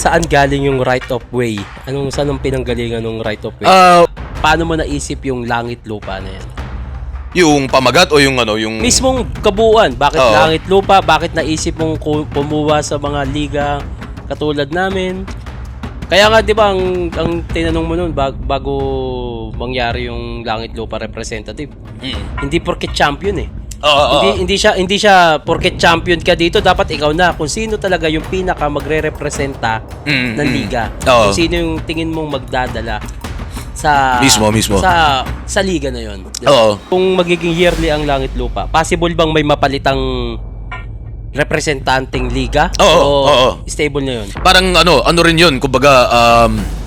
saan galing yung right of way? Saan ang pinanggalingan ng right of way? Paano mo naisip yung langit lupa na yan? Yung pamagat o yung yung Mismong kabuuan, bakit langit lupa? Bakit naisip mong pumuha sa mga liga katulad namin? Kaya nga 'di ba ang tinanong mo noon bago mangyari yung langit lupa representative. Hindi porket champion eh. Hindi siya porket champion ka dito, dapat ikaw na kung sino talaga yung pinaka magre-representa ng liga. Kung sino yung tingin mong magdadala sa mismo sa liga na 'yon. Kung magiging yearly ang langit lupa, possible bang may mapalitang representanteng liga? Stable na 'yon. Parang ano rin 'yun, kumbaga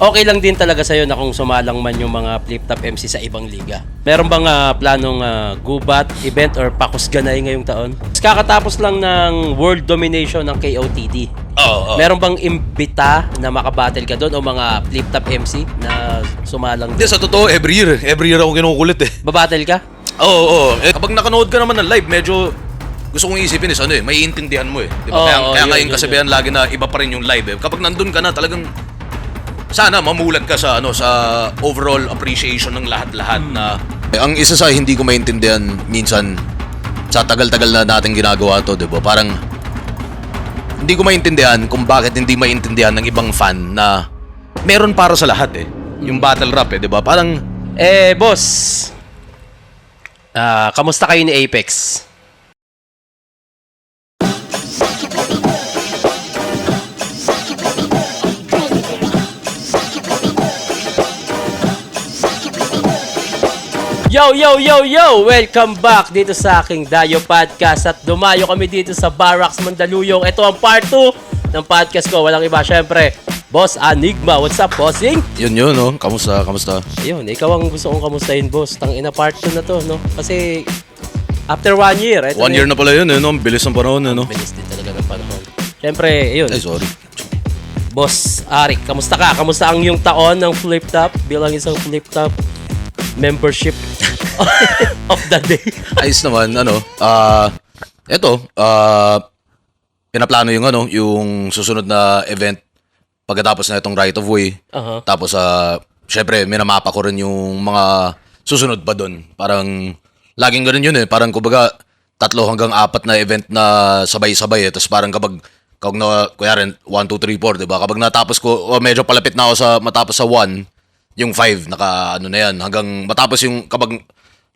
okay lang din talaga sa'yo na kung sumalang man yung mga flip-top MC sa ibang liga. Meron bang planong gubat, event, or pakusganay ngayong taon? Kakatapos lang ng world domination ng KOTD. Meron bang imbita na makabattle ka doon o mga flip-top MC na sumalang doon? Hindi, sa totoo, every year ako kinukulit eh. Babattle ka? Kapag nakanood ka naman ng live, medyo gusto kong isipin is may intindihan mo eh. Di ba? Kaya ngayon kasabihan lagi na iba pa rin yung live eh. Kapag nandun ka na, talagang sana mamulat ka sa sa overall appreciation ng lahat-lahat na ang isa sa hindi ko maintindihan minsan sa tagal-tagal na natin ginagawa to, 'di ba? Parang hindi ko maintindihan kung bakit hindi maintindihan ng ibang fan na meron para sa lahat eh. Yung battle rap eh, 'di ba? Parang boss. Kamusta kayo ni Apex? Yo! Welcome back dito sa aking Dayo Podcast at dumayo kami dito sa Barracks, Mandaluyong. Ito ang part 2 ng podcast ko. Walang iba, syempre, Boss Anigma. What's up, bossing? Yun, no? Kamusta? Ayun, ikaw ang gusto kong kamustahin, boss. Tangina part 2 na to, no? Kasi after 1 year. 1 year na pala yun, no? Ang bilis ng panahon, no? Bilis din talaga ng panahon. Syempre, ayun. Ay, sorry. Boss Arik, kamusta ka? Kamusta ang yung taon ng Flip Top bilang isang Flip Top membership of the day? Ayos naman, pinaplano yung susunod na event pagkatapos na itong right of way. Tapos, syempre, minamapa ko rin yung mga susunod pa doon. Parang, laging ganun yun eh. Parang, kumbaga, 3 hanggang 4 na event na sabay-sabay eh. Tapos parang kapag kunyari, 1, 2, 3, 4, diba? Kapag natapos ko, medyo palapit na ako sa matapos sa 1, yung 5, na yan. Hanggang matapos yung, kapag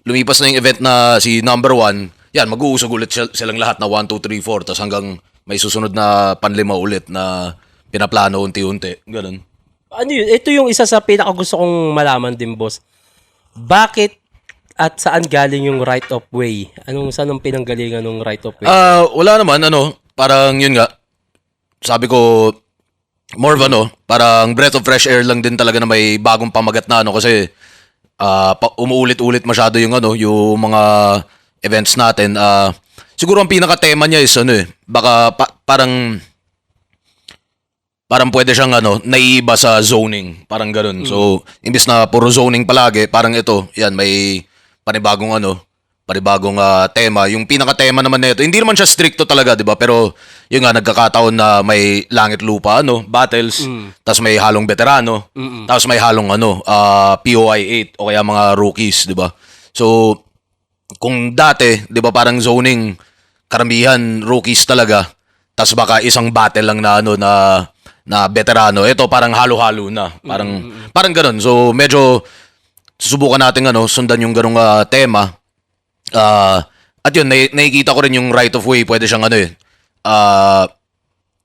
lumipas na yung event na si number 1, yan, mag-uusog ulit silang lahat na 1, 2, 3, 4. Tapos hanggang may susunod na panlima ulit na pinaplano unti-unti. Ganun. Ano yun? Ito yung isa sa pinakagusto kong malaman din, boss. Bakit at saan galing yung right of way? Saan ang pinanggalingan ng right of way? Wala naman, parang yun nga. Sabi ko, more of parang breath of fresh air lang din talaga na may bagong pamagat na kasi umuulit-ulit masyado yung yung mga events natin. Siguro ang pinaka-tema niya is baka parang pwede siyang naiiba sa zoning, parang ganoon. So, imbis na puro zoning palagi, parang ito, yan may panibagong tema. Yung pinaka-tema naman nito, hindi naman siya stricto talaga, 'di ba? Pero yung nga nagkakataon na may langit lupa battles, tapos may halong veterano, tapos may halong POI 8 o kaya mga rookies, 'di ba? So kung dati, 'di ba, parang zoning karamihan rookies talaga, tapos baka isang battle lang na veterano. Ito parang halo-halo na. Parang ganoon. So medyo susubukan natin sundan yung ganung tema. At yun, nakikita ko rin yung right of way, pwede siyang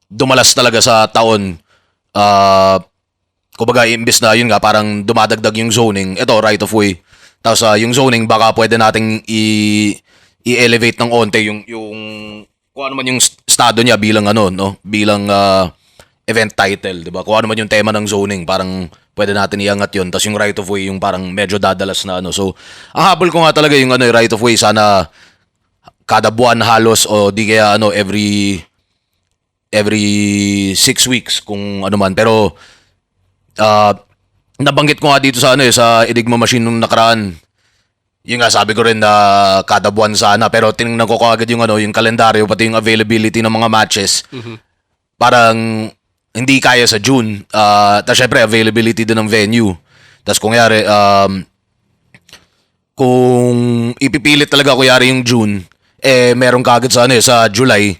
dumalas talaga sa taon. Kumbaga, imbis na yun nga, parang dumadagdag yung zoning. Ito, right of way. Tapos yung zoning, baka pwede nating i-elevate ng onte yung kung ano man yung estado niya bilang bilang event title, 'di ba? Kung ano man yung tema ng zoning, parang pwede natin iangat 'yon. Tapos yung right of way yung parang medyo dadalas na So, ang habol ko nga talaga yung right of way, sana kada buwan halos o di kaya every 6 weeks kung ano man. Pero nabanggit ko nga dito sa sa Enigma Machine nung nakaraan. Yung nga, sabi ko rin na kada buwan sana, pero tinignan ko agad yung yung kalendaryo, pati yung availability ng mga matches. Parang hindi kaya sa June. Tapos syempre availability din ng venue. Tapos kung ipipilit talaga kuyari yung June, meron kagad sa sa July,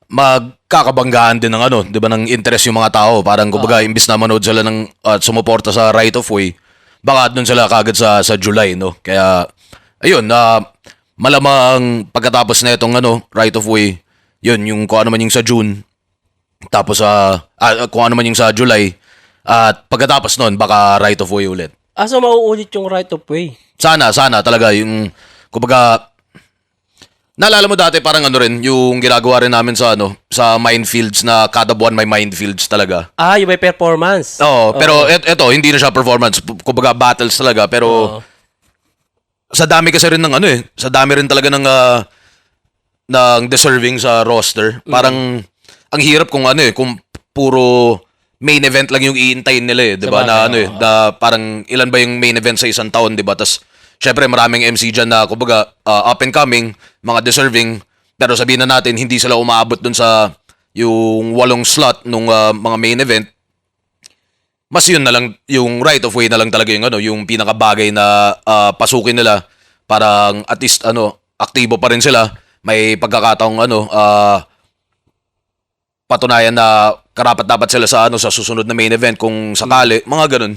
magkakabanggaan din ng 'di ba, ng interest yung mga tao. Parang kumbaga imbis na manood sila ng sumuporta sa right of way, baka doon sila kagad sa July, no. Kaya ayun, malamang pagkatapos na itong right of way, yun yung kung ano man yung sa June, tapos kung ano man yung sa July, at pagkatapos noon baka right of way ulit. So mauulit yung right of way. Sana talaga yung kumbaga, naalala mo dati parang rin yung ginagawa rin namin sa sa minefields, na kada buwan may minefields talaga. Yung may performance. Oo, pero eto hindi na siya performance, kumbaga battles talaga, pero sa dami kasi rin ng sa dami rin talaga ng deserving sa roster. Parang ang hirap kung kung puro main event lang yung iintayin nila, 'di ba? Na parang ilan ba yung main event sa isang taon, 'di ba? Tas syempre maraming MC diyan na kumbaga up and coming, mga deserving, pero sabihin na natin hindi sila umaabot dun sa yung 8 slot nung mga main event. Mas yun na lang, yung right of way na lang talaga yung pinakabagay na pasukin nila. Parang at least aktibo pa rin sila. May pagkakataong patunayan na karapat dapat sila sa susunod na main event kung sakali, mga ganun.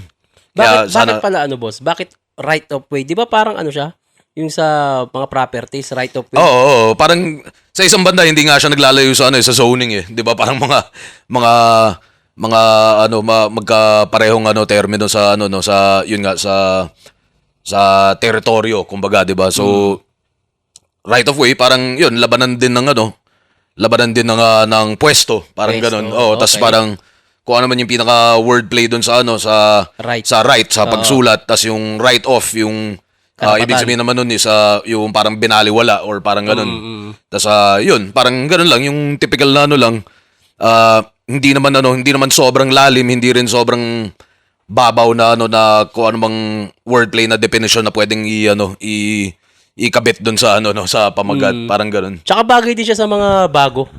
Bakit pala boss? Bakit right of way? 'Di ba parang siya? Yung sa mga properties, right of way. Oo, parang sa isang banda hindi nga siya naglalayo sa sa zoning 'di ba? Parang mga magkaparehong termino sa sa yun nga sa teritoryo kumbaga, 'di ba? So right of way parang yun, labanan din ng pwesto, parang ganun. Tas parang kung ano man yung pinaka wordplay doon sa right. sa pagsulat, tas yung right off yung ibig sabihin naman nun is yung parang binaliwala or parang ganun. Tas yun, parang ganun lang yung typical na lang. Hindi naman sobrang lalim, hindi rin sobrang babaw na na kung ano mang wordplay na definition na pwedeng ikabit doon sa sa pamagat, parang ganoon. Tsaka bagay din siya sa mga bago.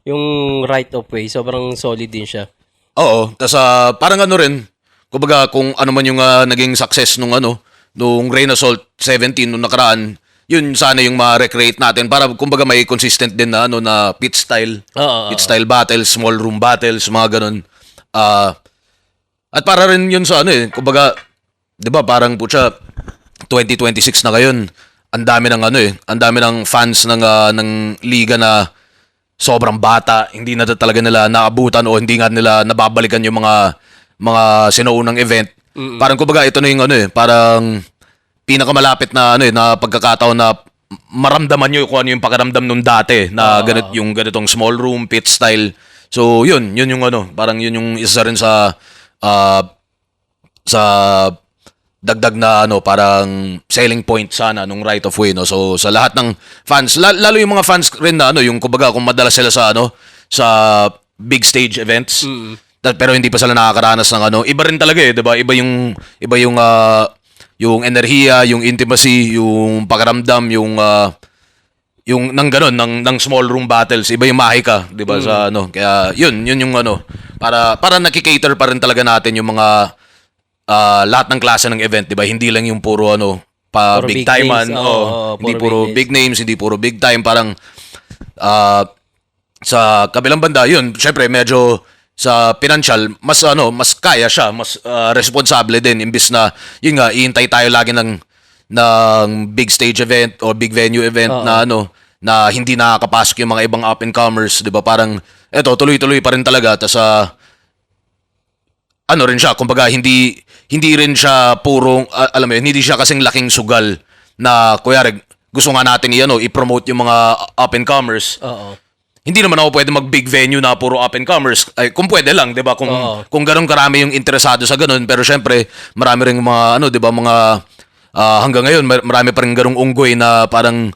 Yung right of way, sobrang solid din siya. Oo, tas parang rin, kumbaga kung ano man yung naging success nung Rain Assault 17 nung nakaraan, yun sana yung ma-recreate natin para kumbaga may consistent din na na pit style. Pit style battles, small room battles, mga ganun. At para rin yun sa kumbaga, 'di ba, parang 2026 na ngayon. Ang dami ng ang dami ng fans ng liga na sobrang bata, hindi na talaga nila naabutan o hindi nga nila nababalikan yung mga sinuunang event. Parang kumbaga ito na yung parang pinakamalapit na na pagkakataon na maramdaman nyo kung ano yung pakiramdam nung dati na yung ganitong small room pit style. So yun yung parang yun yung isa rin sa dagdag na parang selling point sana nung right of way, no. So sa lahat ng fans, lalo yung mga fans rin na yung kumbaga kung madalas sila sa sa big stage events, pero hindi pa sila nakakaranas ng iba rin talaga 'di ba? Iba yung enerhiya, yung intimacy, yung pakiramdam, yung nang ganun ng small room battles, iba yung mahika, 'di ba, sa kaya yun yung para nakikater pa rin talaga natin yung mga lahat ng klase ng event, 'di ba? Hindi lang yung puro puro big time man, hindi puro big names, hindi puro big time, parang sa kabilang banda yun, syempre medyo sa financial mas kaya siya, mas responsable din, imbis na yun nga iintay tayo lagi ng big stage event o big venue event na na hindi nakakapasok yung mga ibang up and comers, 'di ba? Parang eto tuloy-tuloy pa rin talaga, tas rin siya, kumbaga hindi rin siya purong alam mo yun, hindi siya kasing laking sugal na kuyari gusto nga natin i-promote yung mga up and comers. Hindi naman ako pwede mag big venue na puro up and comers. Ay, kung pwede lang, 'di ba? Kung ganoon karami yung interesado sa ganoon, pero syempre marami ring mga 'di ba, mga hanggang ngayon marami pa ring ganung unggoy na parang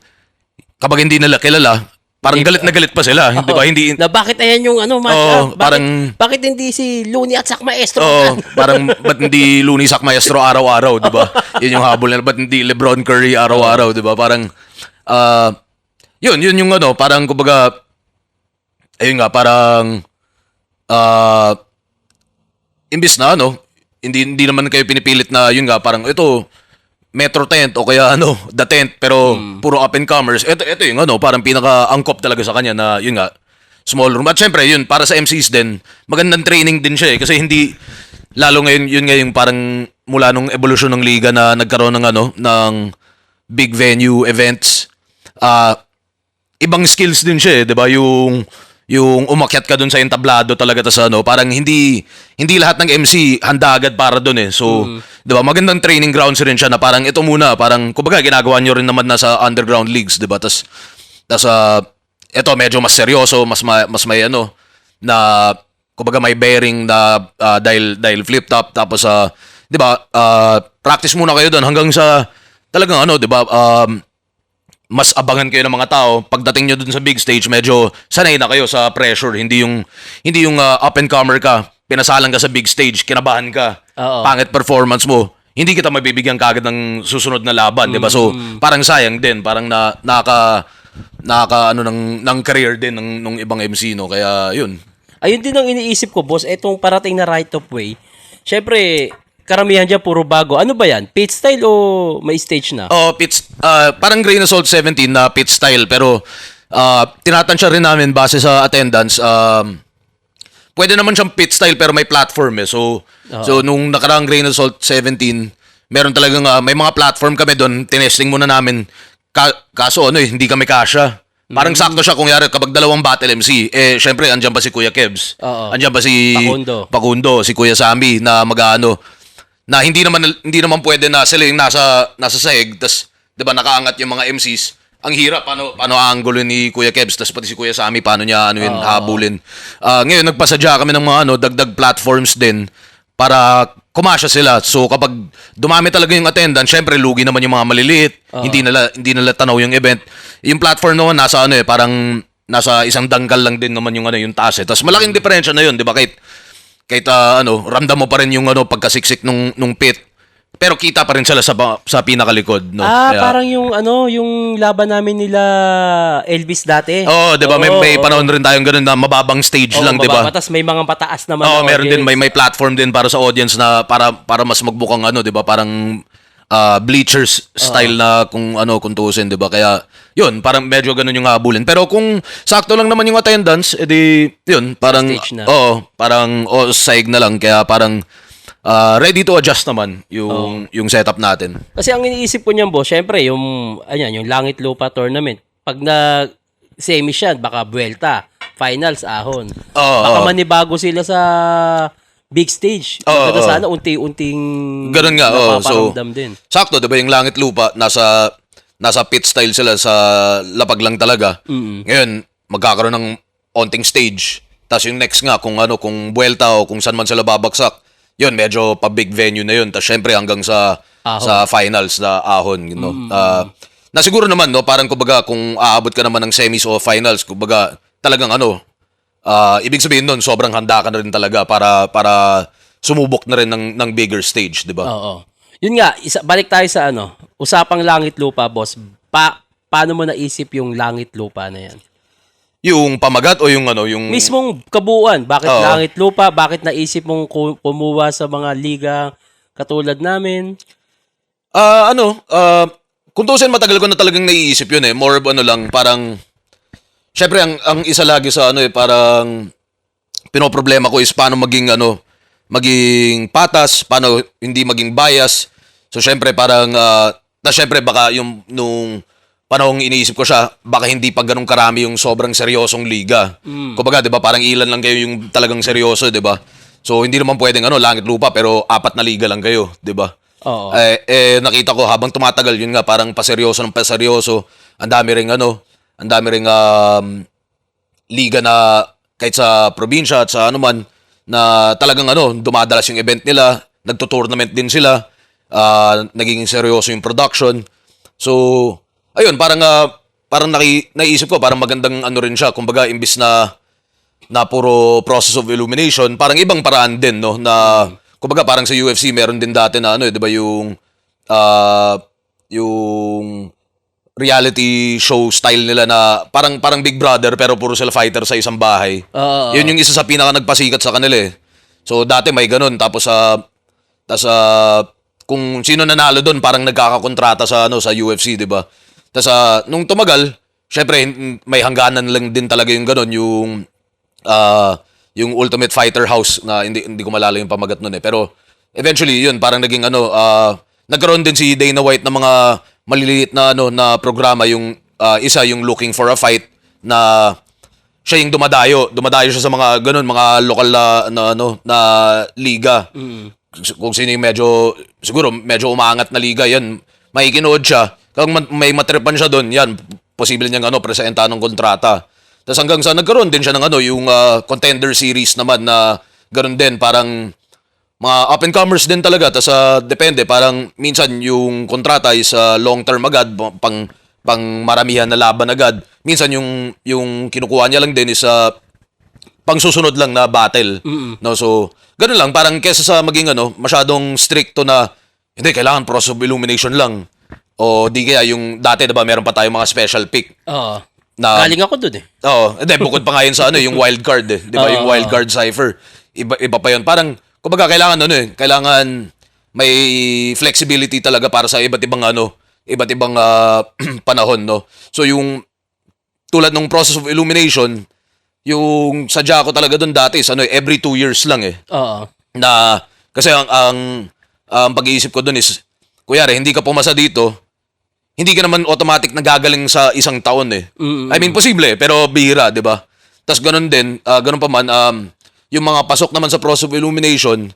kapag hindi nila kilala, parang galit na galit pa sila, 'di ba? Hindi na bakit ayan yung match bakit hindi si Looney at Sak Maestro? Parang ba't hindi Looney Sak Maestro araw-araw, 'di ba? Yun yung habol nila. Ba't hindi LeBron Curry araw-araw, 'di ba? Parang yun yung parang kumbaga ayun nga, parang imbis na ano, hindi naman kayo pinipilit na yun nga parang ito Metro tent o kaya ano, the tent pero puro up and comers. Ito yung ano, parang pinaka-angkop talaga sa kanya na yun nga small room. At syempre, yun para sa MCs din, magandang training din siya kasi hindi lalo ngayon yun nga yung parang mula nung evolution ng liga na nagkaroon ng ano ng big venue events. Ibang skills din siya, 'di ba? Yung umakyat ka dun sa entablado talaga tas ano, parang hindi lahat ng MC handa agad para dun eh. So, 'di ba? Magandang training grounds rin siya na parang ito muna, parang kumbaga ginagawa niyo rin naman na sa underground leagues, 'di ba? Tas ito medyo mas seryoso, mas may ano na kumbaga may bearing na dahil flip top tapos 'di ba? Practice muna kayo doon hanggang sa talagang ano, 'di ba? Mas abangan kayo ng mga tao. Pagdating nyo dun sa big stage, medyo sanay na kayo sa pressure. Hindi yung up and comer ka, pinasalang ka sa big stage, kinabahan ka, Oo. pangit performance mo. Hindi kita mabibigyan kagad ng susunod na laban, 'di ba? So, parang sayang din, parang naka ano ng career din ng ibang MC no. Kaya 'yun. Ayun din ang iniisip ko, boss. Etong parating na right of way. Syempre, karamihan dyan puro bago. Ano ba yan? Pit style o may stage na? Oh, pits parang Grain of Salt 17 na pit style pero tinatansya rin namin base sa attendance. Pwede naman siyang pit style pero may platform eh. So nung nakaraang Grain of Salt 17, meron talagang may mga platform kami doon, tinesting muna namin. Kaso ano hindi kami kasya. Parang sakto siya kung yari kapag dalawang battle MC. Syempre andyan ba si Kuya Kebs? Oo. Andyan ba si Pakundo. si Kuya Sammy na mag-ano na hindi naman pwede na sila yung nasa sahig tas 'di ba nakaangat yung mga MCs. Ang hirap paano aangulo ni Kuya Kebs tas pati si Kuya Sammy paano niya habulin. Ngayon nagpasadya kami ng mga dagdag platforms din para kumasya sila. So kapag dumami talaga yung attendance, syempre lugi naman yung mga maliliit. Hindi nila tanaw yung event. Yung platform naman nasa parang nasa isang dangkal lang din naman yung yung taas eh. Tas malaking diferensya na yun, 'di ba? Kahit ramdam mo pa rin yung pagkasiksik nung pit. Pero kita pa rin sila sa pinakalikod, no. Kaya, Parang yung laban namin nila Elvis dati. oh, 'di ba? May panahon rin tayong ganun na mababang stage lang, 'di ba? Tapos may mga pataas naman Oh, na meron din audience. may platform din para sa audience na para mas magbukang 'di ba? Parang bleachers style na kung tuusin, 'di ba? Kaya 'yun, parang medyo ganun yung habulin. Pero kung sakto lang naman yung attendance, edi 'yun, parang Stage na. parang saig na lang kaya parang ready to adjust naman yung setup natin. Kasi ang iniisip ko niyan, boss, syempre yung Langit Lupa tournament. Pag semi siya, baka buwelta, finals ahon. Baka manibago sila sa big stage. Kada sana unti-unting Ganun nga, so napaparamdam din. sakto, 'di ba yung Langit Lupa nasa pit style sila sa lapag lang talaga. Ngayon, magkakaroon ng onting stage. Tapos yung next nga kung buwelta o kung saan man sila babagsak. Yun, medyo pa big venue na yun. Tapos syempre hanggang sa finals na ahon, na siguro naman, parang kumbaga kung aabot ka naman ng semis o finals, kumbaga talagang ibig sabihin nun, sobrang handa ka na rin talaga para sumubok na rin ng bigger stage, di ba? Oo. Yun nga, balik tayo sa usapang Langit Lupa, boss. Paano mo naisip yung Langit Lupa na yan? Yung pamagat o yung Mismong kabuuan, bakit Oo. Langit Lupa? Bakit naisip mong kumuha sa mga liga katulad namin? Kung tuusin matagal ko na talagang naiisip yun eh. More of lang, parang, syempre ang isa lagi sa parang, pinoproblema ko is paano maging patas, paano hindi maging bias. So syempre parang, syempre baka nung panahong iniisip ko siya, baka hindi pa ganun karami yung sobrang seryosong liga. Kumbaga, 'di ba, parang ilan lang kayo yung talagang seryoso, 'di ba? So hindi naman pwedeng Langit Lupa pero 4 na liga lang kayo, 'di ba? Oo. Nakita ko habang tumatagal yun nga parang paseryoso ng paseryoso. Ang dami ring liga na kahit sa probinsya at sa man na talagang dumadalas yung event nila, nagto-tournament din sila, naging seryoso yung production. So ayun, parang naisip ko, parang magandang rin siya. Kumbaga, imbis na puro process of illumination, parang ibang paraan din, no? Na, kumbaga, parang sa UFC, meron din dati na, di ba, yung reality show style nila na parang Big Brother, pero puro sila fighter sa isang bahay. Oo. Yun yung isa sa pinaka nagpasikat sa kanila eh. So dati may ganun tapos kung sino nanalo doon parang nagkakakontrata sa sa UFC, 'di ba? Tapos nung tumagal, syempre may hangganan lang din talaga yung ganun, yung Ultimate Fighter House na hindi ko malala yung pamagat noon eh. Pero eventually yun parang naging nagkaroon din si Dana White ng mga maliliit na na programa, yung isa yung Looking for a Fight na siya yung dumadayo siya sa mga ganun, mga lokal na liga. Kung sino yung siguro medyo umaangat na liga, yan, makikinood siya. Kung may matripan siya doon, yan, posible niyang presenta ng kontrata. Tapos hanggang sa nagkaroon din siya ng yung contender series naman na ganoon din, parang mga up and comers din talaga. Tapos depende, parang minsan yung kontrata is long term agad, pang maramihan na laban agad. Minsan yung kinukuha niya lang din is pang susunod lang na battle. No, so ganun lang, parang kesa sa maging masyadong stricto na hindi kailangan process of elimination lang. O di kaya yung dati, 'di ba, meron pa tayong mga special pick. Oo. Na, Galing ako doon eh. Oo, hindi bukod pa nga yun sa yung wild card eh, 'di ba? Yung wild card cipher. Iba pa yun. Parang kumbaga kailangan kailangan may flexibility talaga para sa iba't ibang panahon, no. So yung tulad ng process of elimination, yung sadya ko talaga doon dati is every 2 years lang eh. Oo. Na kasi ang pag-iisip ko doon is, kunyari hindi ka pumasa dito, hindi ka naman automatic nagagaling sa isang taon eh. I mean, posible, pero bihira, di ba? Tapos ganun din, ganun pa man, yung mga pasok naman sa process of elimination,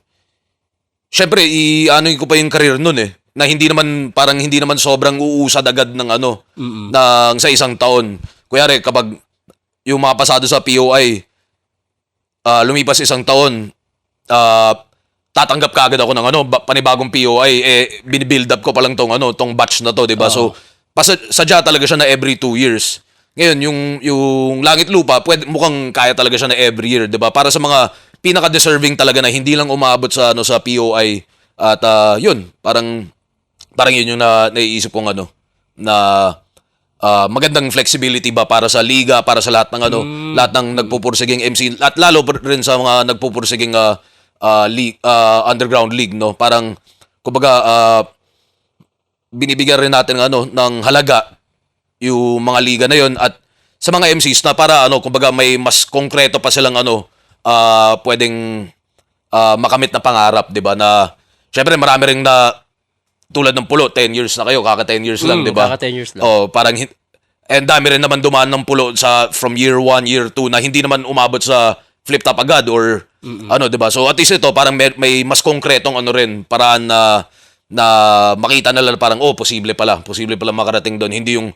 syempre, ko pa yung career nun eh. Na hindi naman sobrang uusad agad ng ng sa isang taon. Kunyari, kapag yung mga pasado sa POI, lumipas isang taon, tatanggap kaagad ako ng panibagong POI, binibuild up ko pa lang tong batch na to, 'di ba? So sadya talaga siya na every 2 years. Ngayon yung Langit Lupa, mukhang kaya talaga siya na every year, 'di ba? Para sa mga pinaka-deserving talaga na hindi lang umabot sa sa POI, at yun, parang yun yung naiisip kong na magandang flexibility ba para sa liga, para sa lahat ng lahat ng nagpupursiging MC, at lalo rin sa mga nagpupursiging league, underground league, no? Parang kumbaga binibigyan rin natin ng halaga yung mga liga na yon, at sa mga MCs na para kumbaga may mas konkreto pa silang pwedeng makamit na pangarap, 'di ba? Na syempre marami ring na tulad ng Pulo, 10 years na kayo, kaka 10 years lang, 'di ba? Kaka 10 years lang. Oh, parang and dami rin naman dumaan ng Pulo from year 1, year 2 na hindi naman umabot sa flip top agad or 'di ba? So at least ito parang may mas konkretong rin paraan na makita nila parang posible pala makarating doon. Hindi yung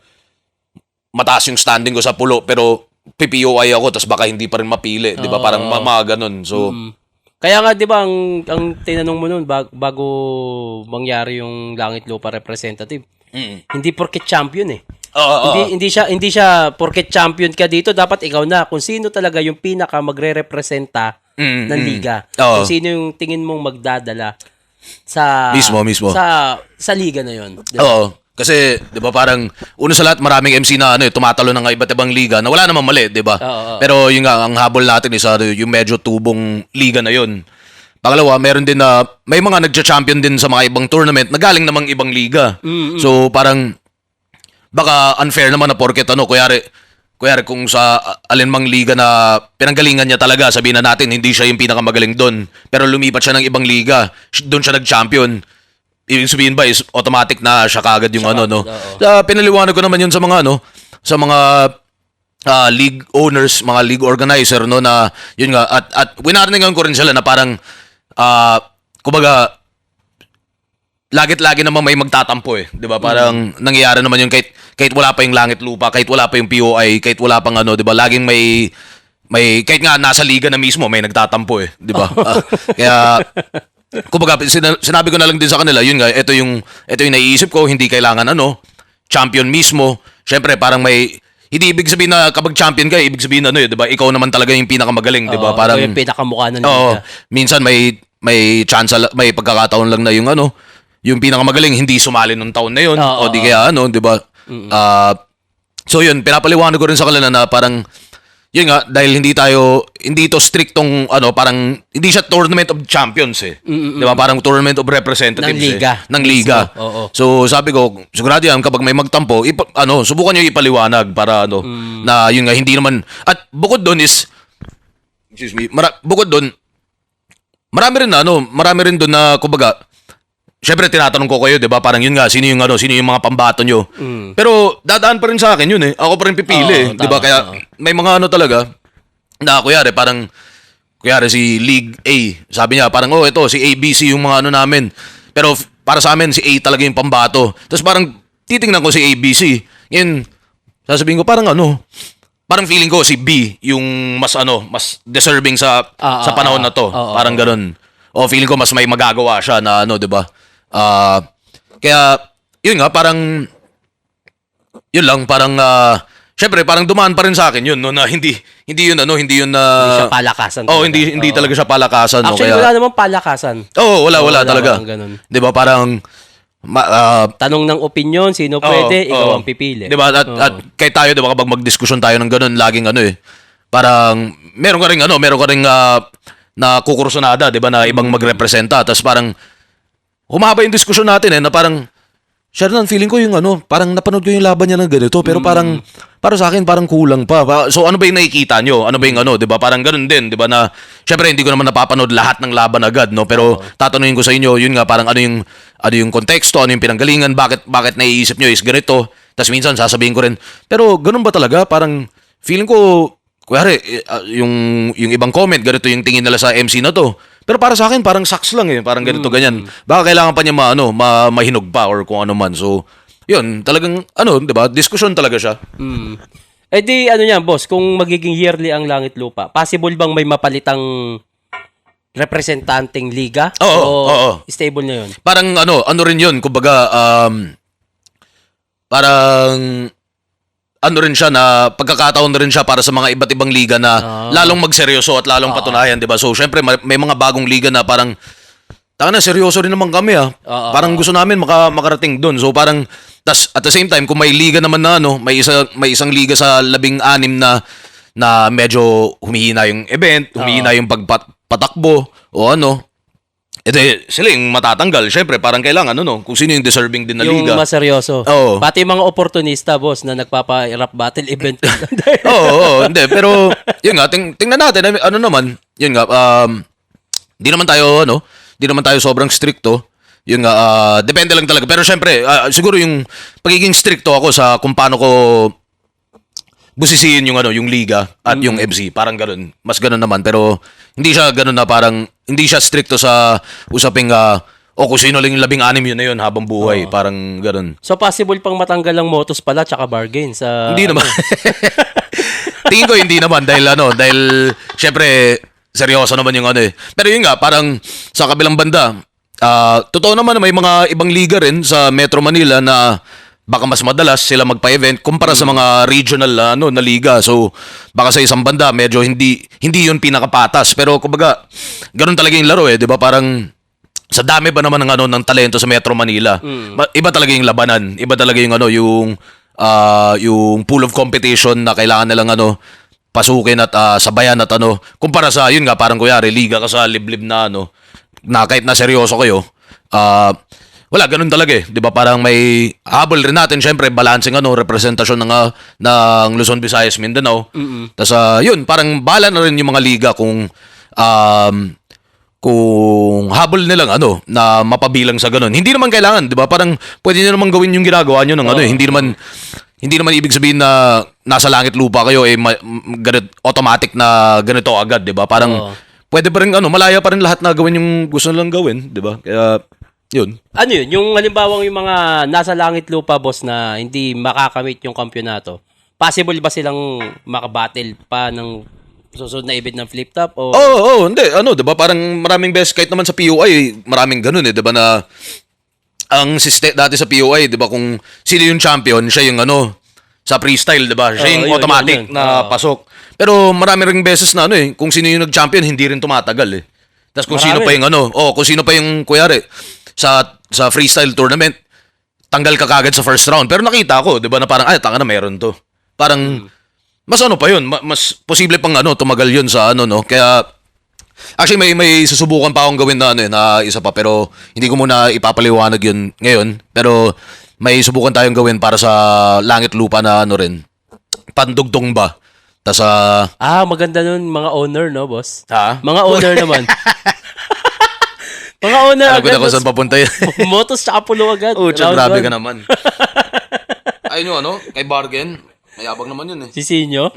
mataas yung standing ko sa Pulo pero PPOI ako tapos baka hindi pa rin mapili, 'di ba? Parang mga ganun. So kaya nga 'di ba ang tinanong mo noon bago mangyari yung Langit Lupa representative. Hindi porket champion eh. Hindi siya porket champion ka dito, dapat ikaw na kung sino talaga yung pinaka magrerepresenta ng liga. Kung sino yung tingin mong magdadala sa mismo sa liga na 'yon. Diba? Oo. Kasi 'di ba parang una sa lahat maraming MC na tumatalo ng iba't ibang liga na wala namang mali, 'di ba? Pero yung ang habol natin is yung medyo tubong liga na 'yon. Pangalawa, meron din na may mga nagcha-champion din sa mga ibang tournament na galing namang ibang liga. So parang baka unfair naman na porket kunyari kung sa alinmang liga na pinanggalingan niya talaga, sabihin na natin hindi siya yung pinakamagaling doon, pero lumipat siya ng ibang liga, doon siya nag-champion. Ibig sabihin ba is automatic na siya kagad yung pinaliwanag ko naman yun sa mga sa mga league owners, mga league organizer na yun nga, at winarningan ko rin sila na parang kumbaga lagit-lagi naman may magtatampo eh, 'di ba? Parang nangyayari naman yun kahit wala pa yung Langit Lupa, kahit wala pa yung POI, kahit wala pang 'di ba? Laging may kahit nga nasa liga na mismo may nagtatampo eh, 'di ba? Kaya kumbaga sinabi ko na lang din sa kanila, yun nga, ito yung naiisip ko, hindi kailangan champion mismo. Syempre parang hindi ibig sabihin na kapag champion ka, ibig sabihin 'di ba? Ikaw naman talaga yung pinakamagaling, 'di ba? Parang yung pinakamukha ng liga. Minsan may chance, may pagkakataon lang na yung pinakamagaling hindi sumali nung taon na yun, o di kaya 'di ba? So yun, pinapaliwanag ko rin sa kanila na parang yun nga, dahil hindi to striktong, parang, hindi siya Tournament of Champions eh. Di ba? Parang Tournament of Representatives Ng liga. Ng liga. Mismo, oo. So, sabi ko, sigurado yan, kapag may magtampo, subukan nyo ipaliwanag para, na yun nga, hindi naman, at bukod doon is, excuse me, bukod doon, marami rin doon na, kumbaga, syempre tinatanong ko kayo, 'di ba? Parang yun nga, sino yung mga pambato nyo. Pero dadaan pa rin sa akin yun eh. Ako pa rin pipili, Oo, 'di ba? tama, Kaya oo. may mga talaga na kuyari si League A, sabi niya parang ito si ABC yung mga namin. Pero para sa amin si A talaga yung pambato. Tapos parang titingnan ko si ABC. Ngayon sasabihin ko parang feeling ko si B yung mas deserving sa panahon na to. Parang ganun. O feeling ko mas may magagawa siya na 'di ba? Kaya yun nga parang yun lang parang syempre parang dumaan pa rin sa akin yun na hindi yun na Hindi siya palakasan. hindi talaga siya palakasan Actually, kaya wala namang palakasan. wala talaga. Parang ganun. 'Di ba parang Tanong ng opinion, sino pwede, ikaw ang pipili. 'Di ba? At kahit tayo 'di ba kapag magdiskusyon tayo ng ganun, laging parang meron ka ring na kukursunada, 'di ba, na ibang magrepresenta. Tapos parang humaba yung diskusyon natin na parang Shernan, feeling ko yung parang napanood ko yung laban niya ng ganito, pero parang para sa akin parang kulang pa. So ano ba yung nakikita nyo? Ano ba yung 'di ba? Parang ganun din, 'di ba, na syempre hindi ko naman napapanood lahat ng laban agad, no? Pero tatanungin ko sa inyo, yun nga parang ano yung konteksto, ano yung pinanggalingan, bakit naiisip nyo is ganito. Tapos minsan sasabihin ko rin, pero ganun ba talaga? Parang feeling ko kuwari, yung ibang comment, ganito yung tingin nila sa MC na to. Pero para sa akin, parang saks lang eh. Parang ganito, ganyan. Baka kailangan pa niya mahinog pa or kung ano man. So, yun, talagang, di ba? Diskusyon talaga siya. Eh di, boss, kung magiging yearly ang Langit Lupa, possible bang may mapalitang representanteng liga? Oo. Stable na yun? Parang, rin yun. Kumbaga, parang rin siya na pagkakataon na rin siya para sa mga iba't ibang liga na lalong magseryoso at lalong patunayan, 'di ba? So syempre may mga bagong liga na parang seryoso rin naman kami parang gusto namin makarating doon. So parang at the same time kung may liga naman na may isang liga sa 16 na medyo humihina yung event, humihina yung pagpatakbo o sila yung matatanggal. Syempre, parang kailangan, kung sino yung deserving din na liga. Yung maseryoso. Oo. Pati mga oportunista, boss, na nagpapa-rap battle event. Oo, hindi. Pero, yun nga, tingnan natin. Naman, yun nga, di naman tayo sobrang stricto. Yun nga, depende lang talaga. Pero syempre, siguro yung pagiging stricto ako sa kung paano ko busisiin yung liga at yung MC, parang ganun. Mas ganun naman, pero hindi siya ganun na parang hindi siya stricto sa usaping kung sino lang yung 16 yun na yun habang buhay, parang ganun. So possible pang matanggal ang motos pala tsaka bargain sa Hindi naman. Tingin ko hindi naman dahil syempre seryoso naman yung Pero yun nga, parang sa kabilang banda, totoo naman na may mga ibang liga rin sa Metro Manila na baka mas madalas sila magpa-event kumpara sa mga regional na liga. So baka sa isang banda medyo hindi yun pinakapatas, pero kumbaga ganun talaga yung laro 'di ba? Parang sa dami ba naman ng talento sa Metro Manila. Iba talaga yung labanan, iba talaga yung yung pool of competition na kailangan nilang pasukin at sabayan at kumpara sa yun nga parang kuyari liga ka sa liblib na na kahit na seryoso kayo, wala, ganun talaga 'di ba? Parang may habol rin natin syempre balancing representasyon ng Luzon, Visayas, Mindanao. Tapos yun, parang bala na rin yung mga liga kung habol nilang na mapabilang sa ganun. Hindi naman kailangan, 'di ba? Parang pwede niyo naman gawin yung ginagawa niyo ng hindi naman ibig sabihin na nasa langit lupa kayo ganit automatic na ganito agad, 'di ba? Parang pwede pa rin malaya pa rin lahat na gawin yung gusto nilang gawin, 'di ba? Kaya yun. Ano yun? Yung halimbawang yung mga nasa langit lupa, boss, na hindi makakamit yung kampyonato, possible ba silang makabattle pa ng susunod na event ng flip top? Hindi. 'Di ba? Parang maraming beses kahit naman sa PUI, maraming ganun 'di ba, na ang dati sa PUI, 'di ba, kung sino yung champion, siya yung sa freestyle, 'di ba? Siya yung automatic yun. na pasok. Pero marami ring beses na kung sino yung nag-champion, hindi rin tumatagal Tapos kung sino pa yung kung sino pa yung kuyari sa freestyle tournament, tanggal ka kagad sa first round. Pero nakita ko, 'di ba, na parang tanga na meron to. Parang mas ano pa yun, mas posible pang ano, tumagal yun sa ano, no? Kaya, actually, may susubukan pa akong gawin na ano, na isa pa, pero hindi ko muna ipapaliwanag yun ngayon. Pero, may subukan tayong gawin para sa langit lupa na ano rin, pandugtong ba? Tas, Maganda nun, mga owner, no, boss? ha? Mga owner naman. Mga owner Alam ko agad, na kung saan papunta yun. motos tsaka pulo agad. Oh, Round grabe one. ka naman. Ayun yung ano, kay Bargain, mayabang naman yun eh. Si Sinyo?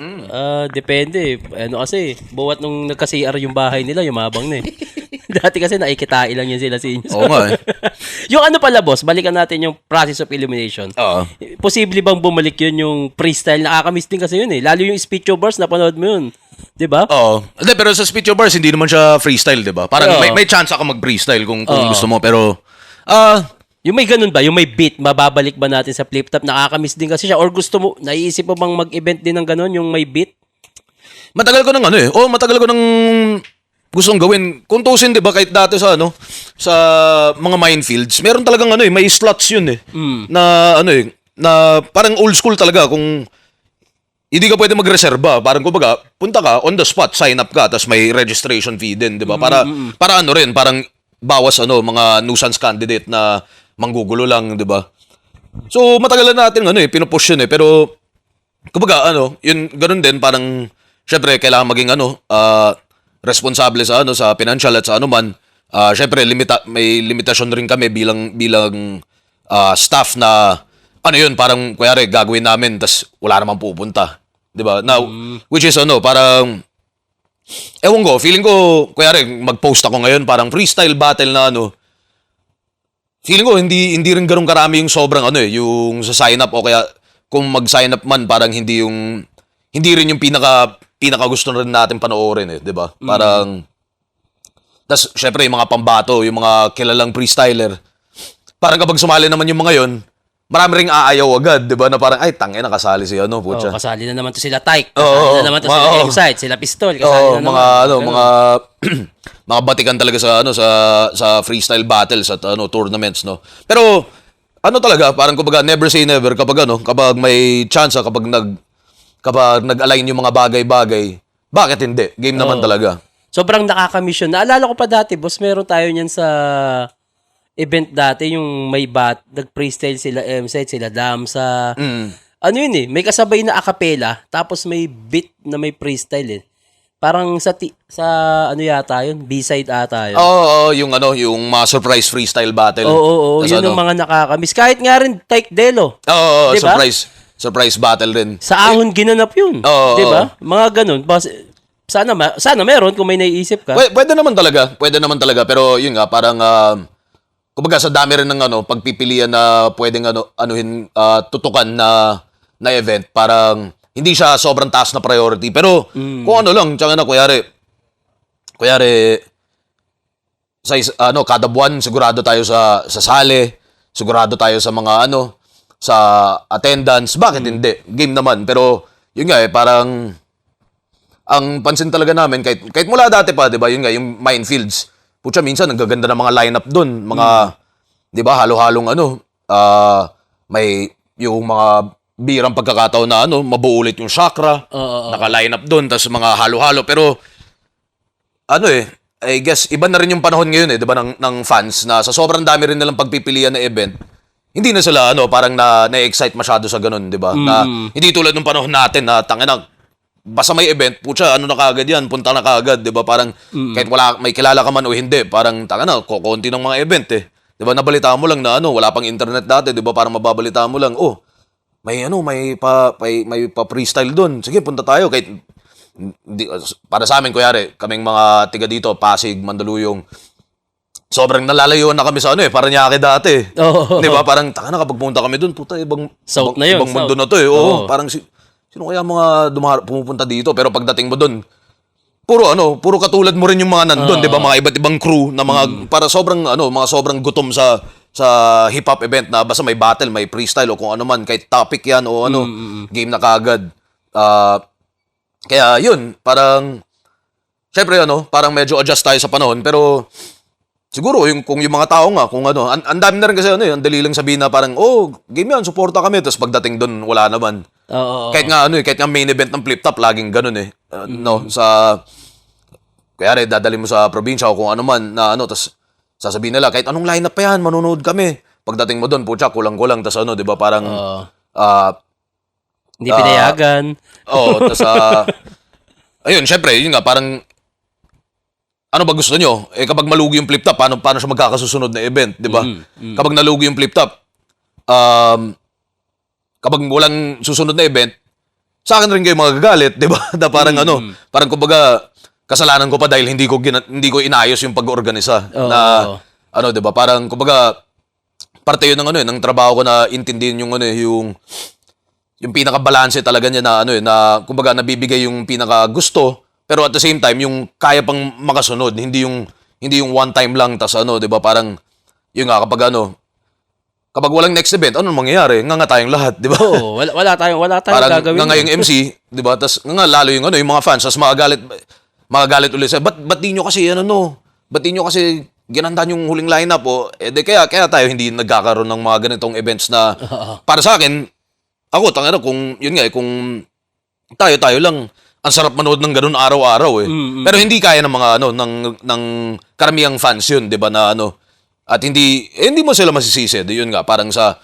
Depende. Ano kasi, buwat nung nagka-CR yung bahay nila, yumabang na eh. Dati kasi nakikitain lang yun sila Sinyo. Oo nga eh. Yung ano pala, boss, balikan natin yung process of elimination. Oo. Posible bang bumalik yun yung freestyle? Nakakamiss din kasi yun eh. Lalo yung speech bars, napanood mo yun. 'Di ba? Oo. Hindi, pero sa speech bars, hindi naman siya freestyle, di ba? Parang Oo. may chance ka mag-freestyle kung gusto mo, pero, Yung may ganun ba? Yung may beat, mababalik ba natin sa flip top? Nakakamiss din kasi siya. Or gusto mo, naiisip mo bang mag-event din ng ganun, yung may beat? matagal ko ng ano eh. Matagal ko ng gustong gawin. Kung tusin, di ba, kahit dati sa ano, sa mga minefields, meron talagang ano eh, may slots yun eh. Na ano eh, na parang old school talaga kung hindi ka pwede magreserba. Parang kumbaga, punta ka, on the spot, sign up ka, tapos may registration fee din, di ba? Para ano rin, parang bawas ano, mga nuisance candidate na manggugulo lang, di ba? So, matagal na natin ano eh, pinupush yun eh. Pero, kumbaga, ano, yun, ganun din, parang, syempre, kailangan maging ano, responsable sa ano, sa financial at sa ano man. Syempre, may limitasyon rin kami bilang staff na, ano yun, parang, kuyari, gagawin namin, tas wala namang pupunta. Di ba? Now, which is ano, parang, ewan ko, feeling ko, kuyari, mag-post ako ngayon, parang freestyle battle na ano, feeling ko, hindi rin ganun karami yung sobrang ano eh, yung sa sign up o kaya kung mag-sign up man, parang hindi rin yung pinaka gusto rin natin panoorin eh, di ba? Parang, tas syempre yung mga pambato, yung mga kilalang freestyler, parang kapag sumali naman yung mga yon, marami ring aayaw agad, di ba? Na parang, ay, tangin, nakasali si ano, putya. Kasali na naman to sila Tyke. Oo, Kasali oo. na naman to sila Oo. Excite, sila Pistol. Kasali na mga naman. ano, Ganun. mga mga batikan talaga sa ano sa freestyle battles at ano tournaments, no. Pero ano talaga, parang kumbaga never say never kapag may chance kapag nag-align yung mga bagay-bagay. Bakit hindi? Game naman talaga. Sobrang nakakamiss yun. Naalala ko pa dati, boss, meron tayo niyan sa event dati, yung may nag-freestyle sila M-Site, sila Damsa. Ano yun eh, may kasabay na acapella, tapos may beat na may freestyle eh. Parang sa ano yata yun, B-side ata yun. Oo, yung ano, yung mga surprise freestyle battle. Oo, Tas yun ano, yung mga nakakamiss. Kahit nga rin, Tyke Delo. Oo, Diba? surprise battle rin. Sa ahon ginanap yun. Oo, Di ba? Mga ganun. Sana meron kung may naiisip ka. Pwede naman talaga, pero yun nga, parang kumbaga sa dami rin ng ano, pagpipilian na pwedeng tutukan na event, parang hindi siya sobrang taas na priority. Pero kung ano lang, tsaka na kuyari sa kada buwan sigurado tayo sa sali, sigurado tayo sa mga sa attendance, bakit hindi? Game naman. Pero yun nga parang ang pansin talaga namin kahit mula dati pa, 'di ba? Yun nga yung minefields. Putya, minsan ang gaganda ng mga lineup doon, mga 'di ba, halo-halong may yung mga birang pagkakataon na mabuo ulit yung chakra, naka-line up doon, tas mga halo-halo, pero I guess iba na rin yung panahon ngayon 'di ba ng fans na sa sobrang dami rin nilang pagpipilian na event. Hindi na sila parang na-excite masyado sa ganun, 'di ba? Na hindi tulad ng panahon natin na tangina basta may event, putya, na kaagad yan, punta na kaagad, 'di ba? Parang kahit may kilala ka man o hindi, parang tangina kokonti ng mga event eh. 'Di ba? Nabalitaan mo lang na wala pang internet dati, 'di ba? Parang mababalitaan mo lang, may freestyle doon. Sige, punta tayo kahit para sa amin, kuyari, kaming mga tiga dito, Pasig, Mandaluyong, sobrang nalalayuan na kami sa Paranaque dati. Oo. Di ba? Parang, taka na, kapag pumunta kami doon, puta, South na yun, ibang mundo South. na to eh. Oo, parang, sino kaya mga pumupunta dito? Pero pagdating mo doon, puro katulad mo rin yung mga nandun, di ba? Mga iba't ibang crew na mga, para mga sobrang gutom sa hip-hop event na basta may battle, may freestyle o kung ano man, kahit topic yan o game na kaagad. Kaya yun, parang, syempre parang medyo adjust tayo sa panahon, pero siguro kung yung mga tao nga, kung ang dami na rin kasi ang dali lang sabihin na parang, game yan, suporta kami, tapos pagdating doon, wala naman. Oo. Kahit nga kahit nga main event ng flip top laging ganun eh. No, sa kaya dadali mo sa probinsya o kung ano man na tas sasabihin nila kahit anong lineup pa yan, manonood kami. Pagdating mo doon, putya, kulang-kulang tas 'di ba, parang Hindi pinayagan. tas ayun, syempre, yun nga parang ano ba gusto nyo? Kapag malugi yung flip top, paano siya magkakasusunod na event, 'di ba? Kapag nalugi yung flip top, kapag walang susunod na event, sa akin rin kayo magagalit, 'di ba? Na parang parang kumbaga kasalanan ko pa dahil hindi ko inayos yung pag-organisa na 'di ba? Parang kumbaga parte 'yun ng ng trabaho ko na intindihin yung pinaka-balanse talaga niya na na kumbaga nabibigay yung pinaka gusto pero at the same time yung kaya pang makasunod, hindi yung one time lang tas 'di ba? Parang yun nga kapag walang next event, anong mangyayari? Nga tayong lahat, 'di ba? Oo, wala tayong Parang gagawin. nga yung MC, 'di ba? Tas nga lalo yung yung mga fans, tas magagalit ulit sa, ba't di nyo kasi ba't di nyo kasi ginandahan yung huling lineup kaya tayo hindi nagkakaroon ng mga ganitong events na para sa akin, ako kung yun nga kung tayo lang ang sarap manood ng ganun araw-araw Pero hindi kaya ng mga ng karamihang fans yun, 'di ba, na at hindi mo sila masisisi. Yun nga parang sa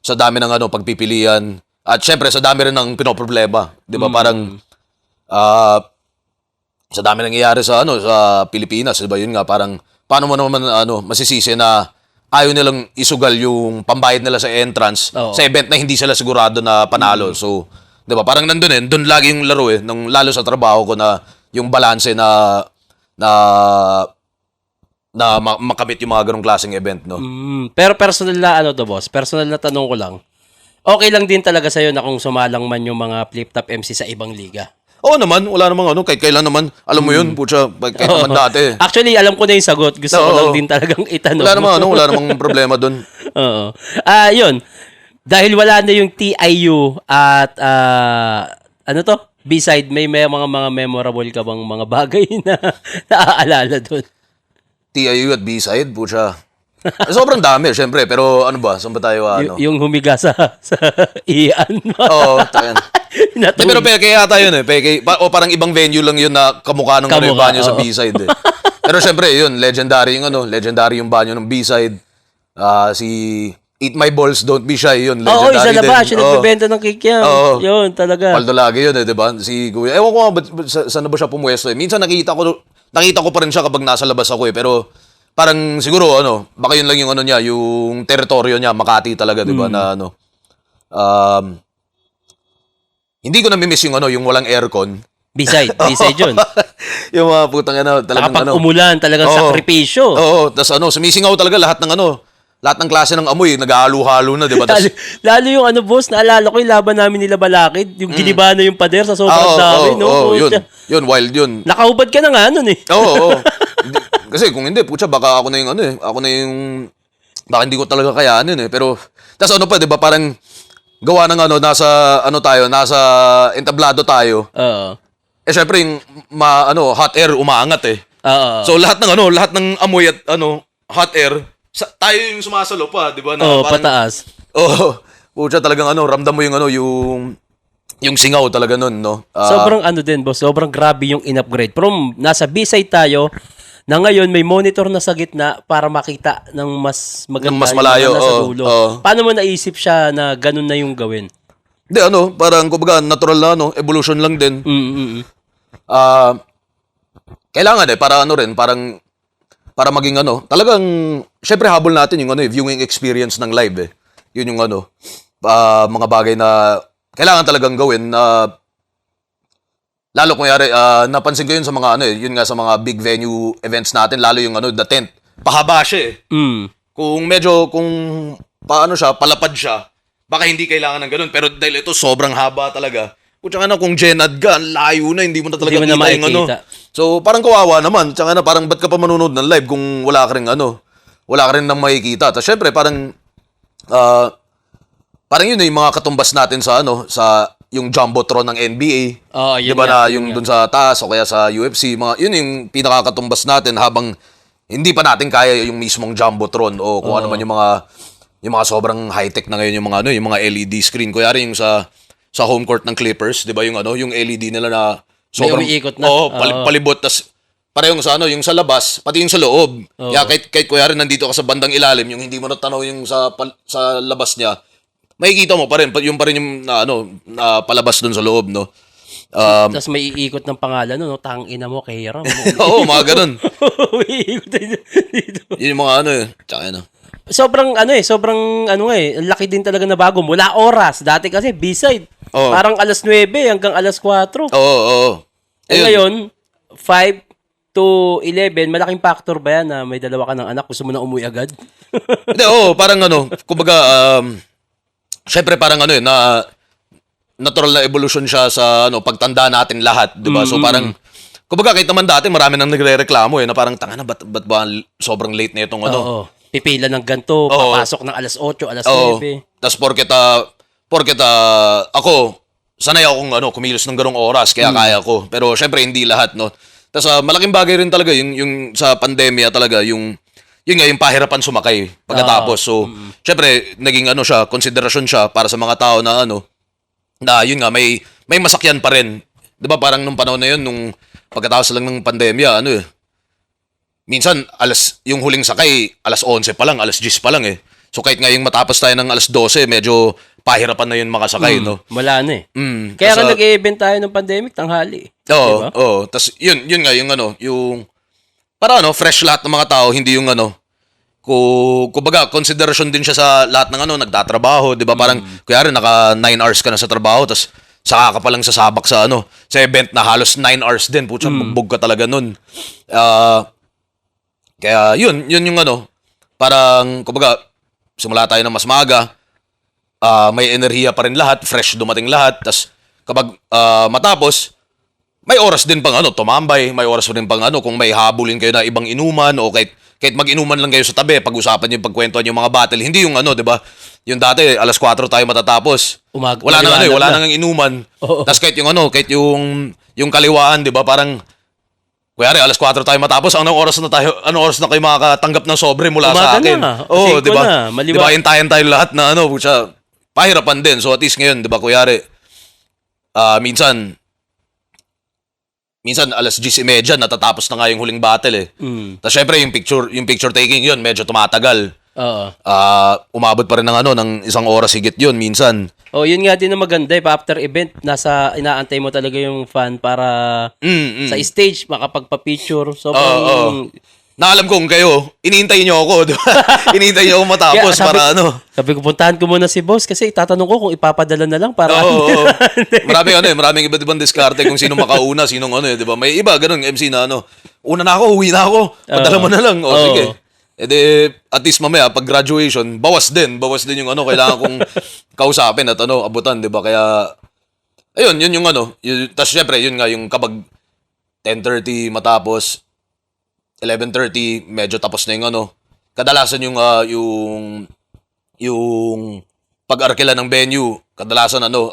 dami ng pagpipilian at syempre sa dami rin ng pinoproblema, 'di ba? Parang sa dami nangyayari sa Pilipinas, 'di ba? Yun nga parang paano mo naman masisisi na ayaw nilang isugal yung pambayad nila sa entrance sa event na hindi sila sigurado na panalo. So, 'di ba? Parang doon lagi yung laro nung lalo sa trabaho ko na yung balanse na makamit yung mga ganong klaseng event, no? Pero personal na boss, personal na tanong ko lang. Okay lang din talaga sa'yo na kung sumalang man yung mga flip top MC sa ibang liga. Oo naman, wala namang kahit kailan naman, alam mo yun, putya, kahit naman dati. Actually, alam ko na yung sagot. Gusto ko lang din talagang itanong. Wala namang problema doon. Oo. Yun. Dahil wala na yung TIU at B-side, may mga memorable ka bang mga bagay na naaalala doon? TIU at B-side, putya. Sobrang dami, syempre, pero ano ba, saan ba tayo, Yung humiga sa iyan. Oo, tayan. Pero peke yata yun o parang ibang venue lang yun na kamukha ng yung banyo sa B-side Pero syempre, yun, legendary yung banyo ng B-side. Si Eat My Balls, Don't Be Shy, yun, legendary isa na ba? din. Siya nagbebenta ng kikiam. Yun, talaga. Paldo lagi yun, di ba? Si Kuya, ewan ko nga, saan na ba siya pumuwesto Minsan nakita ko pa rin siya kapag nasa labas ako pero parang siguro baka yun lang yung niya, yung teritoryo niya, Makati talaga, 'di ba? Na hindi ko na-miss yung walang aircon. B-side yun. Yung mga putang talagang Kapag umulan, talagang sakripisyo. Oo, tas sumisingaw talaga lahat ng klase ng amoy, nag-ahalo-halo na, 'di ba? Lalo yung boss, naalala ko yung laban namin nila Balakid, yung giniba na yung pader sa sobrang dami, no? Yun, wild yun. Nakahubad ka na nga nun Oo. Kasi kung hindi, putya, baka ako na yung baka hindi ko talaga kayanin pero tas pa, 'di ba, parang gawa ng nasa entablado tayo. Oo. Syempre yung hot air umaangat Oo. So lahat ng amoy at hot air, tayo yung sumasalo pa, 'di ba? Na parang, pataas. Putya, talagang ramdam mo yung singaw talaga nun, no? Sobrang din, boss. Sobrang grabe yung in-upgrade. From nasa B-side tayo, na ngayon may monitor na sa gitna para makita ng mas maganda mas malayo, yung nasa dulo. Paano mo naisip siya na ganun na yung gawin? Hindi, parang kumbaga natural na, evolution lang din. Kailangan para parang para maging talagang syempre habol natin yung viewing experience ng live Yun yung mga bagay na kailangan talagang gawin na lalo kung napansin ko yun sa mga yun nga sa mga big venue events natin, lalo yung the tent. Pahaba siya Kung paano siya, palapad siya, baka hindi kailangan ng ganun. Pero dahil ito sobrang haba talaga. Tsaka kung Genad ka, layo na, hindi mo na talaga kita yung So parang kawawa naman. Tsaka parang ba't ka pa manunood ng live kung wala ka rin wala ka rin nang makikita. Tapos syempre parang parang yun yung mga katumbas natin sa yung jumbotron ng NBA. Yun 'Di ba na yung dun sa taas o kaya sa UFC, yun yung pinakakatumbas natin habang hindi pa natin kaya yung mismong jumbotron o kung ano man yung mga sobrang high-tech na ngayon yung mga LED screen. Kuya yung sa sa home court ng Clippers, 'di ba? Yung ano, yung LED nila na sobrang umiikot na. Oo, Oo. palibot tas parehong sa ano, yung sa labas, pati yung sa loob. Kaya kahit kuya rin nandito ka sa bandang ilalim, yung hindi mo natanaw yung sa labas niya, makikita mo pa rin, yung pa rin yung na, ano, na palabas dun sa loob, no? Tapos may iikot ng pangalan, no? Tang ina mo, kay Hiram. Oo, mga ganun. Umiikot na dito. Yun yung mga ano eh. Tsaka ano. Sobrang ang laki din talaga na bago. Mula oras. Dati kasi B-side. Oo. Parang alas 9 hanggang alas 4. Oo, oo. Eh Ayun. ngayon, 5 to 11, malaking factor ba yan na may dalawa ka ng anak, gusto mo na umuwi agad? Hindi, oo, parang ano, kumbaga, syempre parang ano eh, na natural na evolution siya sa ano, pagtanda natin lahat, di ba? So parang, kumbaga kahit naman dati, marami nang nagre-reklamo eh, na parang, tanga na, ba't ba sobrang late na itong ano? Oo. Pipila ng ganito, papasok ng alas 8, alas 9. Oo. Tapos porket ako, sanay akong ano, kumilos ng ganong oras, kaya kaya ko. Pero syempre hindi lahat, no. Tapos malaking bagay rin talaga yung sa pandemya talaga, yung nga yung pahirapan sumakay pagkatapos. So, syempre naging ano siya, konsiderasyon siya para sa mga tao na ano, na yun nga may masakyan pa rin. 'Di ba parang nung panahon na yun, nung pagkatapos lang ng pandemya, ano eh, minsan yung huling sakay, alas 11 pa lang, alas 10 pa lang eh. So kahit nga yung matapos tayo ng alas 12, medyo pahirapan na yun makasakay, no? Wala na eh. Kaya Tas, nga nag-e-event tayo ng pandemic, tanghali. Oo, Diba? oo. Tapos yun nga yung ano, yung para ano, fresh lahat ng mga tao, hindi yung ano, kumbaga, consideration din siya sa lahat ng ano, nagtatrabaho, 'di ba? Parang kuya rin naka 9 hours ka na sa trabaho, tapos saka ka pa lang sasabak sa ano, sa event na halos 9 hours din, putya, bugbog ka talaga nun. Kaya yun yung ano, parang kumbaga, simula tayo ng mas maaga, may enerhiya pa rin lahat, fresh dumating lahat, tas kapag matapos, may oras din pang ano, tumambay, may oras din pang ano, kung may habulin kayo na ibang inuman o kahit mag-inuman lang kayo sa tabi, pag-usapan niyo, pagkwentuhan yung mga battle, hindi yung ano, 'di ba? Yung dati alas 4 tayo matatapos. Wala nang ano, wala nang inuman. Tas kahit yung ano, kahit yung kaliwaan, 'di ba? Parang kuyari, alas 4 tayo matapos, anong oras na kayo makakatanggap ng sobre mula sa Umaga akin? na. Oo, 5 di ba? na, maliwa. Di ba, hintayin tayo lahat na ano, putya, pahirapan din. So at least ngayon, di ba, kuyari, minsan alas 10:30 natatapos na nga yung huling battle eh. Tapos syempre yung picture taking yun, medyo tumatagal. Oo. Umabot pa rin ng ano, ng isang oras higit yun minsan. Oh, yun nga din na maganda eh. After event, inaantay mo talaga yung fan para sa stage makapagpa-picture. So, Naalam kong kayo, iniintay niyo ako, di ba? Iniintay niyo ako matapos para ano. Sabi ko, puntahan ko muna si boss kasi itatanong ko kung ipapadala na lang para Oo. Maraming iba't ibang diskarte kung sino makauna, sinong ano eh, di ba? May iba, ganun, MC na ano. Una na ako, uwi na ako. Padala mo na lang. O, sige. E de, at least mamaya, pag graduation, bawas din yung ano, kailangan kong kausapin at ano, abutan, di ba? Kaya, ayun, yun yung ano. Tapos syempre, yun nga, yung kapag 10:30 matapos, 11:30, medyo tapos na yung ano. Kadalasan yung pag-arkila ng venue, kadalasan ano,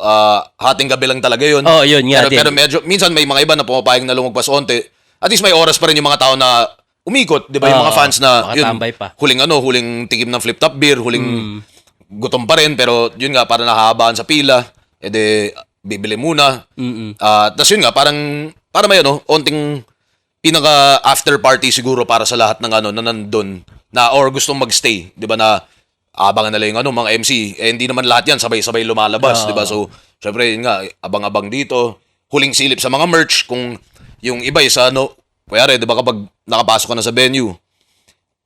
hating gabi lang talaga yun. Oh, yun nga pero din. medyo, minsan may mga iba na pumapayag na lumagpas onte. At least may oras pa rin yung mga tao na umikot, di ba? Yung mga fans na, yun, makatambay pa. huling tikim ng flip-top beer, huling gutom pa rin, pero yun nga, parang nahahabaan sa pila, ede, bibili muna. Tapos yun nga, para may ano, onting pinaka after party siguro para sa lahat ng ano na nandun na or gustong magstay, 'di ba, na abangan nila yung ano mga MC. Hindi naman lahat 'yan sabay-sabay lumalabas, 'di ba? So, syempre yun nga, abang-abang dito, huling silip sa mga merch kung yung iba sa ano, kaya 'di ba kapag nakapasok ka na sa venue,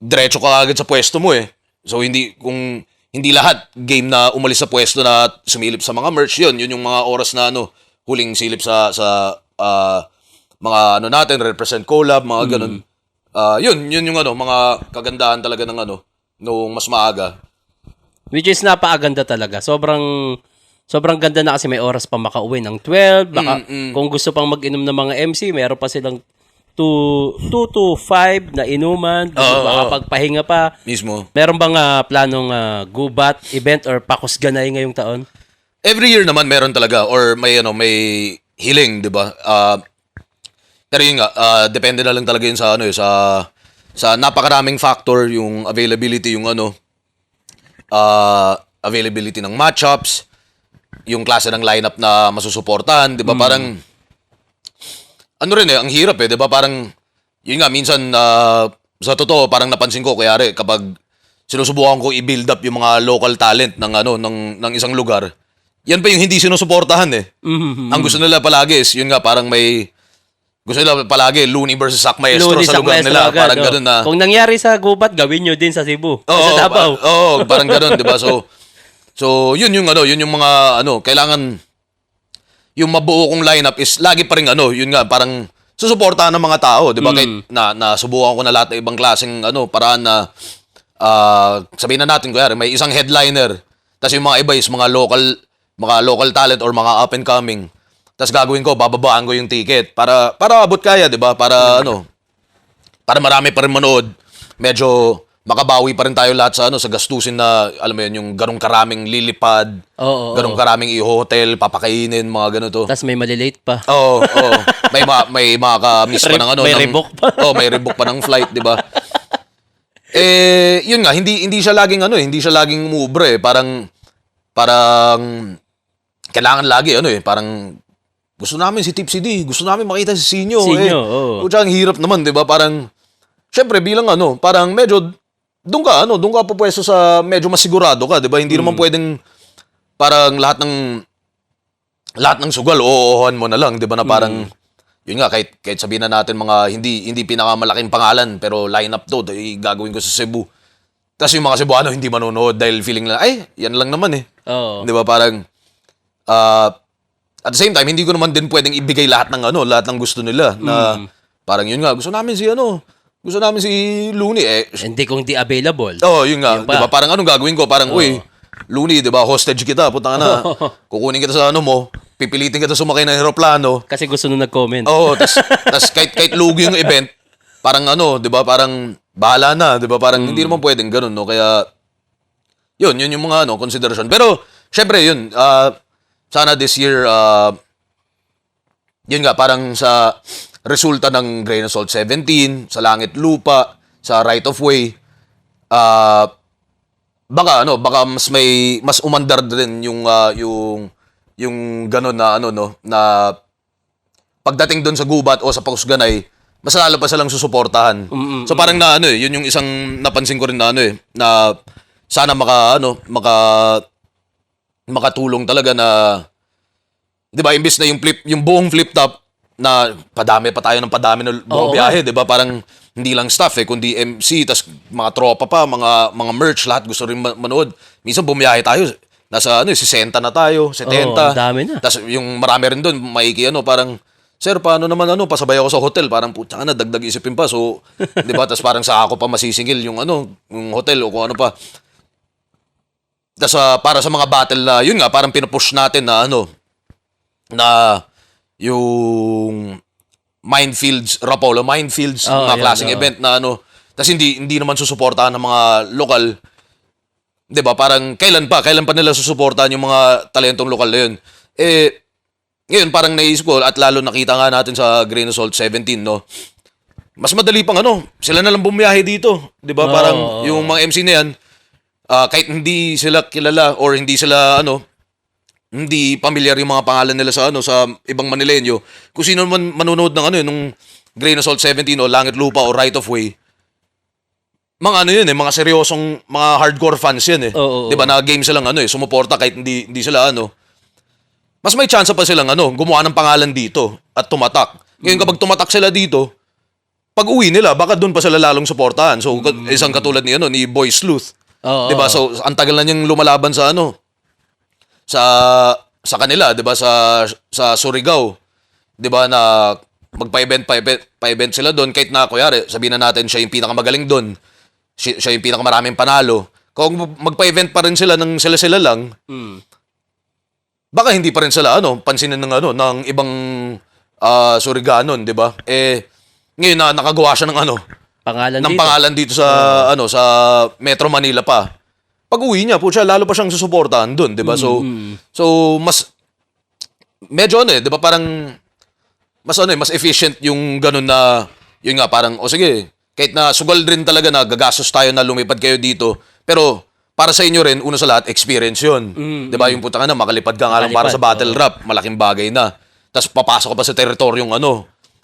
diretso ka agad sa pwesto mo eh. So kung hindi lahat game na umalis sa pwesto na sumilip sa mga merch, yun yung mga oras na ano, huling silip sa mga ano natin, represent collab, mga ganun. Yun yung ano, mga kagandahan talaga ng ano, nung mas maaga. Which is napakaganda talaga. Sobrang ganda na kasi may oras pa makauwi ng 12. Baka, kung gusto pang mag-inom ng mga MC, meron pa silang 2 to 5 na inuman. Makapagpahinga pa. Mismo. Meron bang planong gubat event or pakusganay ngayong taon? Every year naman meron talaga or may ano, may hiling, 'di ba? Pero yun nga, depende na lang talaga yun sa ano sa napakaraming factor, yung availability, yung ano, availability ng matchups, yung klase ng lineup na masusuportahan, 'di ba? Parang ano rin ang hirap 'di ba? Parang yun nga minsan sa totoo parang napansin ko kayari kapag sinusubukan ko i-build up yung mga local talent ng ng isang lugar. Yan pa yung hindi sinusuportahan Ang gusto nila palagi is yun nga parang may gusto nila palagi Looney versus Sac Maestro Looney, sa lugar Maestro nila, agad, parang ganoon na. Kung nangyari sa Gubat, gawin nyo din sa Cebu. Oo, sa Davao. parang ganoon, 'di ba? So yun yung yun yung mga kailangan yung mabuo kong lineup is lagi pa ring yun nga parang susuportahan ng mga tao, 'di ba? Kahit nasubukan ko na lahat ng ibang klaseng paraan na sabihin na natin kuya, may isang headliner, tapos yung mga iba is mga local talent or mga up and coming. Tapos gagawin ko, bababaan ko yung ticket para abot kaya, 'di ba? Para para marami pa rin manood. Medyo makabawi pa rin tayo lahat sa sa gastusin na alam mo yun, yung ganong karaming lilipad, ganong karaming i-hotel, papakainin, mga ganito. Tapos may malilate pa. Oo. May makaka-miss pa ng May rebook pa. May rebook pa ng flight, 'di ba? Yun nga, hindi siya laging hindi siya laging umuubre, parang kailangan lagi parang gusto namin si Tipsy D, gusto namin makita si Sinyo. Ang hirap naman, 'di ba? Parang syempre bilang parang medyo doon ka pupwesto sa medyo masigurado ka, 'di ba? Hindi naman pwedeng parang lahat ng sugal oohan mo na lang, 'di ba? Na parang yun nga kahit sabihin na natin mga hindi pinakamalaking pangalan pero lineup to, gagawin ko sa Cebu. Tapos yung mga Cebuano hindi manonood dahil feeling lang ay yan lang naman Oo. 'Di ba? Parang at the same time hindi ko naman din pwedeng ibigay lahat ng lahat ng gusto nila na parang yun nga gusto namin si Looney Hindi kung di available. yun nga, 'di ba? Parang anong gagawin ko? Parang uy, Looney, 'di ba? Hostage kita, puta ka na. Kukunin kita sa mo, pipilitin kita sumakay ng eroplano. Kasi gusto nung nag-comment. Tas kahit lugi yung event, parang 'di ba? Parang bahala na, 'di ba? Parang hindi naman pwedeng ganoon, no? Kaya yun yung mga consideration. Pero syempre yun, sana this year yun nga parang sa resulta ng Grain of Salt 17, sa Langit Lupa, sa Right of Way, baka mas umandar din yung ganun na na pagdating doon sa gubat o sa Pausganay, mas lalo pa silang susuportahan. So parang yun yung isang napansin ko rin na na sana makatulong talaga na 'di ba imbis na yung buong flip top na padami ng buong biyahe, 'di ba? Parang hindi lang staff kundi MC, tas mga tropa pa, mga merch, lahat gusto rin manood. Minsan bumiyahe tayo, nasa 60 na tayo, 70. Ang dami na. Tas yung marami rin doon, maiki parang sir, paano naman pasabay ako sa hotel, parang putya na dagdag isipin pa. So, 'di ba? Tas parang sa ako pa masisingil yung yung hotel o kung ano pa. Tas para sa mga battle na yun nga, parang pinupush natin na na yung Rapolo Minefields, mga klaseng event na tas hindi naman susuportahan ng mga lokal. 'Di ba? Parang kailan pa nila susuportahan yung mga talentong lokal na yun? Ngayon parang naisip ko at lalo nakita nga natin sa Grain of Salt 17, mas madali pang sila na lang bumiyahe dito, 'di ba? Parang yung mga MC na yan, kahit hindi sila kilala or hindi sila hindi pamilyar yung mga pangalan nila sa sa ibang Manileño, kung sino man manonood ng nung Grain of Salt 17 o Langit Lupa o Right of Way, mga yun mga seryosong mga hardcore fans yan 'di ba? Na game silang sumuporta kahit hindi sila mas may chance pa silang gumawa ng pangalan dito at tumatak. Ngayon kapag tumatak sila dito, pag uwi nila baka doon pa sila lalong suportahan. So isang katulad ni Boy Sleuth, 'di ba? So ang tagal na niyang lumalaban sa sa kanila, 'di ba, sa Surigao, 'di ba, na magpa-event sila doon kahit na kuyari sabihin na natin siya yung pinakamagaling doon. Siya yung pinakamaraming panalo. Kung magpa-event pa rin sila ng sila lang, baka hindi pa rin sila pansinin ng ibang Suriganon, 'di ba? Ngayon na nakagawa siya ng pangalan dito sa sa Metro Manila pa. Pag-uwi niya po siya, lalo pa siyang susuportahan doon, 'di ba? So mas medyo 'di ba parang mas efficient yung ganun na yun nga parang sige, kahit na sugal rin talaga na gagastos tayo na lumipad kayo dito, pero para sa inyo rin, una sa lahat, experience yun. Di ba? Yung puta ka na, makalipad ka nga lang para sa battle rap, malaking bagay na. Tapos papasok ka pa sa teritoryong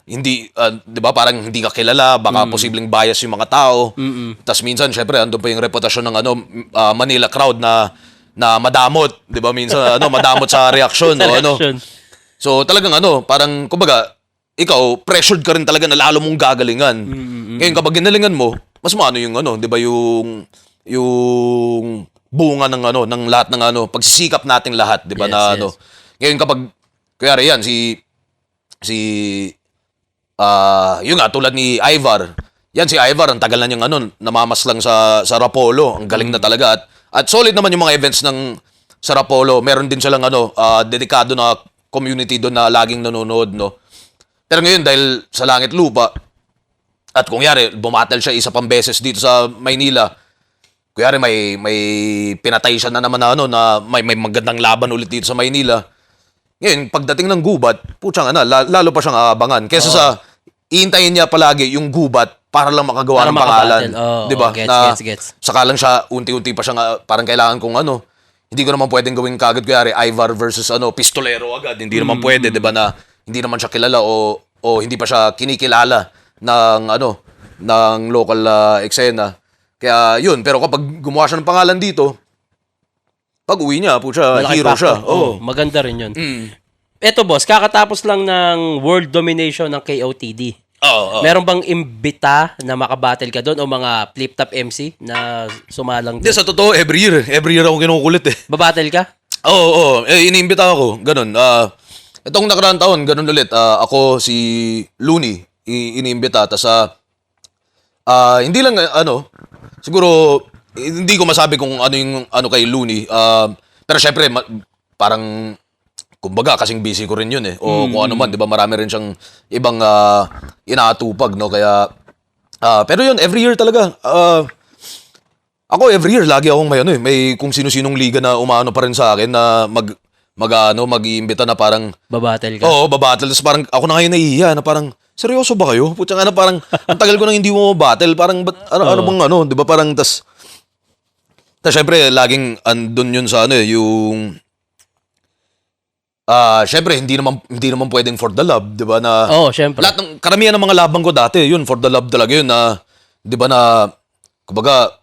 hindi, di ba, parang hindi ka kilala, baka posibleng bias yung mga tao. Tapos minsan, syempre, andun pa yung reputasyon ng Manila crowd na madamot, di ba? Minsan, madamot sa reaksyon. So, talagang parang, kumbaga, ikaw, pressured ka rin talaga na lalo mong gagalingan. Ngayon, kapag ginalingan mo, mas maano yung di ba, yung bunga ng lahat ng pagsisikap nating lahat, 'di ba, Yes. Ngayon kapag kaya yan yun nga tulad ni Ivar. Yan si Ivar, ang tagal na niyang namamaslang sa Rapolo, ang galing na talaga at solid naman yung mga events ng sa Rapolo. Meron din silang dedikado na community doon na laging nanonood, no. Pero ngayon dahil sa langit lupa at kung yari bumatal siya isa pang beses dito sa Maynila, kuyari may pinatay siya na naman na may magandang laban ulit dito sa Maynila. Ngayon, pagdating ng gubat, putsang lalo pa siyang aabangan. Kesa sa iintayin niya palagi yung gubat para lang makagawa Para ng pangalan. Di ba? Gets. Saka lang siya, unti-unti pa siyang parang kailangan kong hindi ko naman pwedeng gawin kagad kuyari Ivar versus pistolero agad. Hindi naman pwede, di ba, na hindi naman siya kilala o hindi pa siya kinikilala ng local eksena. Kaya yun, pero kapag gumawa siya ng pangalan dito, pag uwi niya, hero siya. Oo, maganda rin yun. Eto boss, kakatapos lang ng world domination ng KOTD. Oo. Meron bang imbita na makabattle ka doon o mga flip-top MC na sumalang Hindi, doon? sa totoo, every year ako kinukulit eh. Babattle ka? Oo. Iniimbita ako, ganun. Itong nakaraang taon, ganun ulit. Ako, si Looney, iniimbita. Tapos, hindi lang, siguro, hindi ko masabi kung ano yung kay Looney. Pero syempre, parang, kumbaga, kasing busy ko rin yun eh. O kung ano man, di ba, marami rin siyang ibang inaatupag, no? Kaya, pero yun, every year talaga. Ako, every year, lagi akong may kung sino-sinong liga na umano pa rin sa akin na mag-iimbita na parang, Babattle ka? oo, babattle. Tapos parang, ako na ngayon nahihiya na parang, seryoso ba kayo? Putya nga na parang, ang tagal ko nang hindi mo battle. Parang, ano bang di ba? Parang, tas syempre, laging andun yun sa yung, syempre, hindi naman pwedeng for the love, di ba? Na, Oo, syempre. lahat ng, karamihan ng mga laban ko dati, yun, for the love talaga yun, na, di ba na, kumbaga,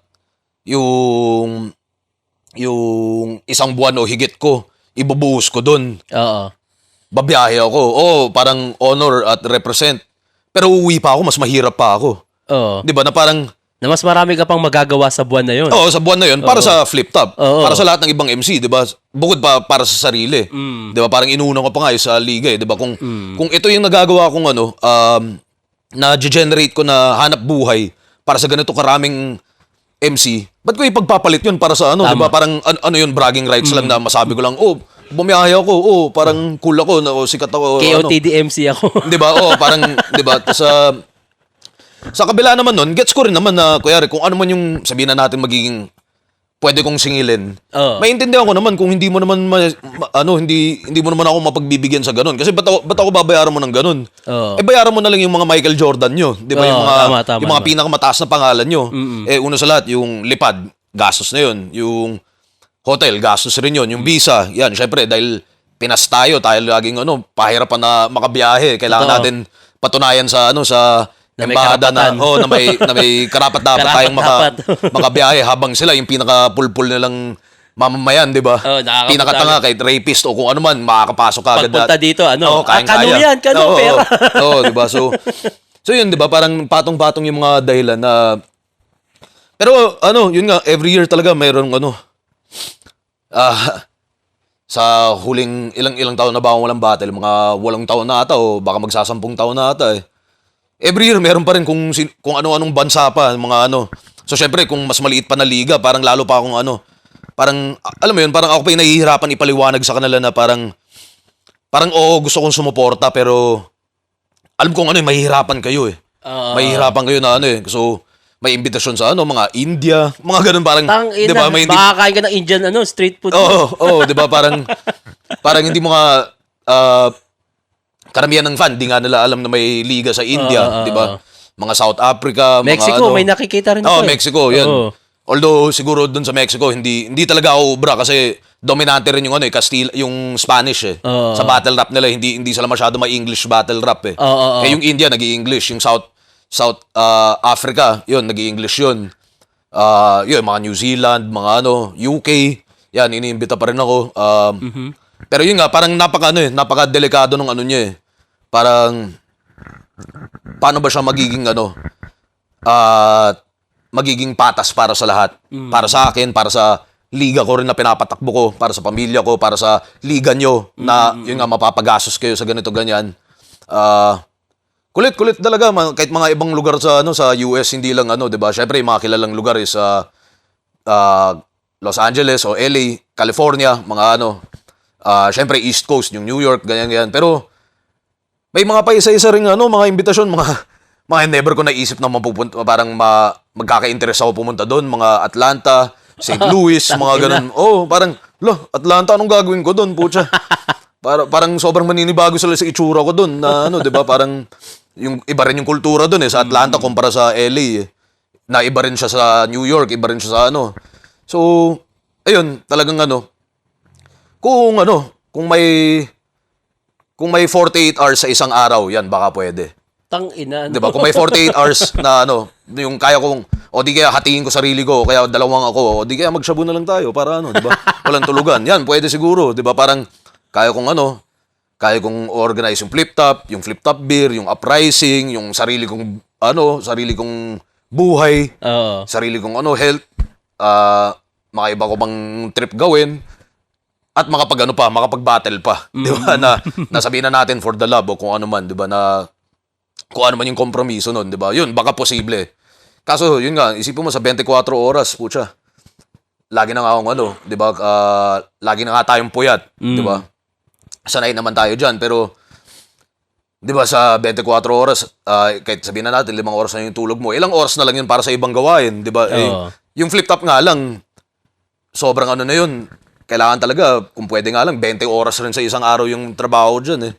yung isang buwan o higit ko, ibubuhos ko dun. Oo. Babiyahe ako. Parang honor at represent. Pero uuwi pa ako, mas mahirap pa ako. Oo. Di ba na parang, Na mas marami ka pang magagawa sa buwan na yun. sa buwan na yun, para sa flip top. Oo. Para sa lahat ng ibang MC, di ba? Bukod pa para sa sarili. Di ba? Parang inuuna ko pa nga sa liga eh. Di ba? Kung ito yung nagagawa kong na-generate ko na hanap buhay para sa ganito karaming MC, ba't ko ipagpapalit yun para sa di ba? Parang yun, bragging rights lang na masabi ko lang, bumiyahe ako, parang cool ako, sikat ako. KOTD MC ako. Di ba? Parang, di ba? Sa kabila naman nun, gets ko rin naman na, kuyari, kung ano man yung sabihin na natin magiging pwede kong singilin. Maintindihan ko naman kung hindi mo naman hindi mo naman ako mapagbibigyan sa ganun. Kasi ba't ako babayaran mo ng ganun? Bayaran mo na lang yung mga Michael Jordan nyo. Di ba? Yung mga yung mga pinakamataas na pangalan nyo. Una sa lahat, yung lipad, gastos na yun. Yung hotel, gastos rin yun. Yung visa, yan, syempre, dahil Pinas tayo laging pahirapan na makabiyahe. Kailangan natin patunayan sa Na may embahada karapatan. na may karapat-dapat tayong makabiyahe habang sila yung pinaka-pulpul nilang mamamayan, di ba? nakakapunta Pinakatanga kahit rapist o kung ano man, makakapasok ka agad. Pagpunta dito, kayang-kaya. yan, pera. di ba? So yun, di ba? Parang patong-patong yung mga dahilan na... Pero yun nga, every year talaga mayroong sa huling ilang taon na ba akong walang battle, mga 8 taon na ata o baka magsasampung taon na ata eh. Every year meron pa rin kung ano-anong bansa pa, mga So syempre kung mas maliit pa na liga, parang lalo pa akong parang alam mo yun, parang ako pa yung nahihirapan ipaliwanag sa kanila na parang gusto kong sumuporta pero alam kong mahihirapan kayo eh. Mahihirapan kayo na So may imbitasyon sa mga India, mga ganun parang, di ba? Makakain ka ng Indian street food. di ba? Parang hindi mo karamihan ng fan, di nga nila alam na may liga sa India, di ba? Mga South Africa, Mexico, may nakikita rin ako. Mexico, yan. Although siguro doon sa Mexico hindi talaga ubra kasi dominante rin yung yung Spanish eh. Oo. Sa battle rap nila hindi sila masyado ma-English battle rap eh. Oo. Eh yung India nag-i-English, yung South Africa, yun nag-i-English yun. Yun mga New Zealand, mga UK, yan iniimbita pa rin ako. Pero yun nga parang napaka-delikado ng niya eh. Parang paano ba siya magiging magiging patas para sa lahat. Para sa akin, para sa liga ko rin na pinapatakbo ko, para sa pamilya ko, para sa liga nyo na yun nga mapapagastos kayo sa ganito ganyan. Kulit talaga kahit mga ibang lugar sa sa US hindi lang 'di ba? Syempre yung mga kilalang lugar is Los Angeles o LA, California, mga syempre East Coast, yung New York, ganyan. Pero may mga paisa-isa ring mga imbitasyon, mga never ko naisip na mapupunta, parang magkaka-interest ako pumunta doon, mga Atlanta, St. Louis, mga ganun. Parang, Atlanta, anong gagawin ko doon, pucha? Parang sobrang maninibago sila sa itsura ko doon, na 'di ba? Parang yung iba rin yung kultura doon sa Atlanta kumpara sa LA. Na iba rin siya sa New York, iba rin siya sa So, ayun, talagang kung may 48 hours sa isang araw, yan baka pwede. Tangina. 'Di ba? Kung may 48 hours na yung kaya kong o di kaya hatiin ko sarili ko, kaya dalawang ako, o di kaya magshabu na lang tayo para 'di ba? Walang tulugan. Yan, pwede siguro, 'di ba? Parang kaya kong organize yung flip top beer, yung uprising, yung sarili kong buhay, Oo. sarili kong health, mga iba ko bang trip gawin. At makapag-battle pa, 'di ba? Na nasabihin na natin for the love o kung ano man, 'di ba? Na kung ano man yung kompromiso nun, 'di ba? Yun, baka posible. Kaso, yun nga, isipin mo sa 24 oras, putya. Lagi na nga akong 'di ba? Lagi na nga tayong puyat, 'di ba? Sanay naman tayo diyan, pero 'di ba sa 24 oras, kahit sabihin na natin 5 oras na yung tulog mo, ilang oras na lang yun para sa ibang gawain, 'di ba? Yung flip top nga lang, sobrang na yun. Kailangan talaga, kung pwede nga lang, 20 oras rin sa isang araw yung trabaho dyan eh.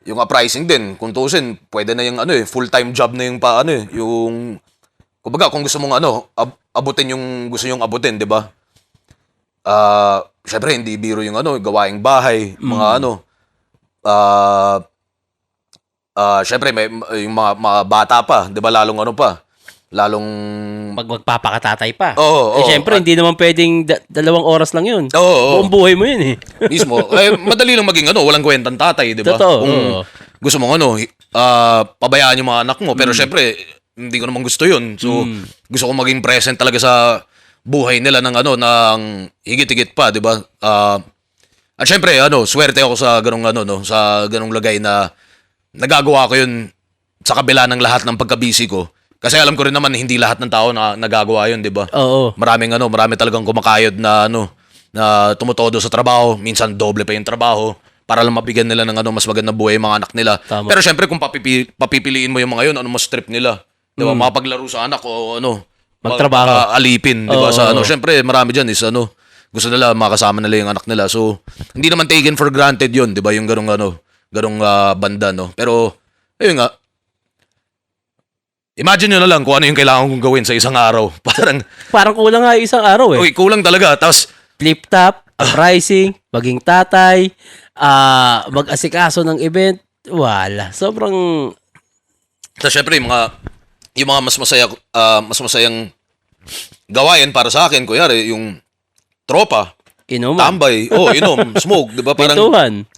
Yung uprising din, kung tuusin, pwede na yung full-time job na yung yung, kumbaga, kung gusto mong abutin yung gusto nyong abutin, di ba? Syempre, hindi biro yung gawaing bahay, mga syempre, may, yung mga bata pa, di ba, lalong Pag magpapakatatay pa. Oo. Siyempre, hindi naman pwedeng 2 oras lang yun. Oo. Buong buhay mo yun eh. Mismo. Madali lang maging walang kwentang tatay, di ba? Totoo. Kung gusto mong pabayaan yung mga anak mo. Pero syempre, hindi ko naman gusto yun. So, gusto ko maging present talaga sa buhay nila ng higit-higit pa, di ba? At syempre, swerte ako sa sa ganung lagay na nagagawa ko yun sa kabila ng lahat ng pagka-busy ko. Kasi alam ko rin naman hindi lahat ng tao na nagagawa 'yun, 'di ba? Oo. Marami talagang kumakayod na na tumutodo sa trabaho, minsan doble pa yung trabaho para lang mabigyan nila ng mas magandang buhay yung mga anak nila. Tama. Pero syempre kung papipiliin mo yung mga 'yun, mas trip nila. 'Di ba? Mapaglaro sa anak o Magtrabaho. alipin, 'di ba? Oo. Sa syempre marami diyan is gusto nila makasama nila yung anak nila. So hindi naman taken for granted 'yun, 'di ba? Yung ganung banda, no. Pero ayun nga, imagine nyo na lang kung ano yung kailangan kong gawin sa isang araw. Parang kulang nga yung isang araw eh. Uy, kulang talaga. Tapos, Flip top, uprising, maging tatay, mag-asikaso ng event. Wala. Sobrang... syempre, yung mga mas masayang gawain para sa akin, kunyari, yung tropa, Inuman. tambay, inom, smoke, di ba? Parang, Pintuhan.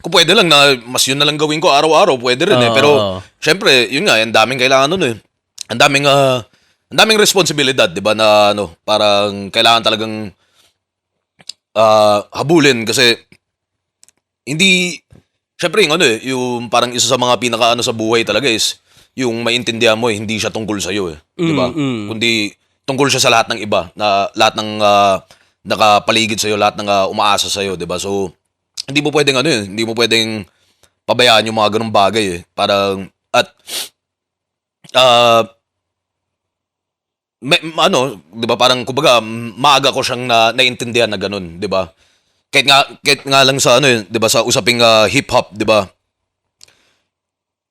kung pwede lang na mas yun na lang gawin ko araw-araw, pwede rin eh. Pero, syempre, yun nga, ang daming kailangan nun eh. Ang daming responsibilidad, di ba, na parang kailangan talagang habulin kasi hindi, syempre yung yung parang isa sa mga pinaka sa buhay talaga is yung maintindihan mo hindi siya tungkol sa iyo eh, di ba? Kundi tungkol siya sa lahat ng iba, na lahat ng nakapaligid sa iyo, lahat ng umaasa sa iyo, di ba? So hindi mo pwedeng hindi mo pwedeng pabayaan yung mga ganung bagay eh. Parang at di ba parang kumbaga maaga ko siyang naintindihan na ganun, di ba? Kahit nga lang sa di ba sa usaping hip hop, di ba?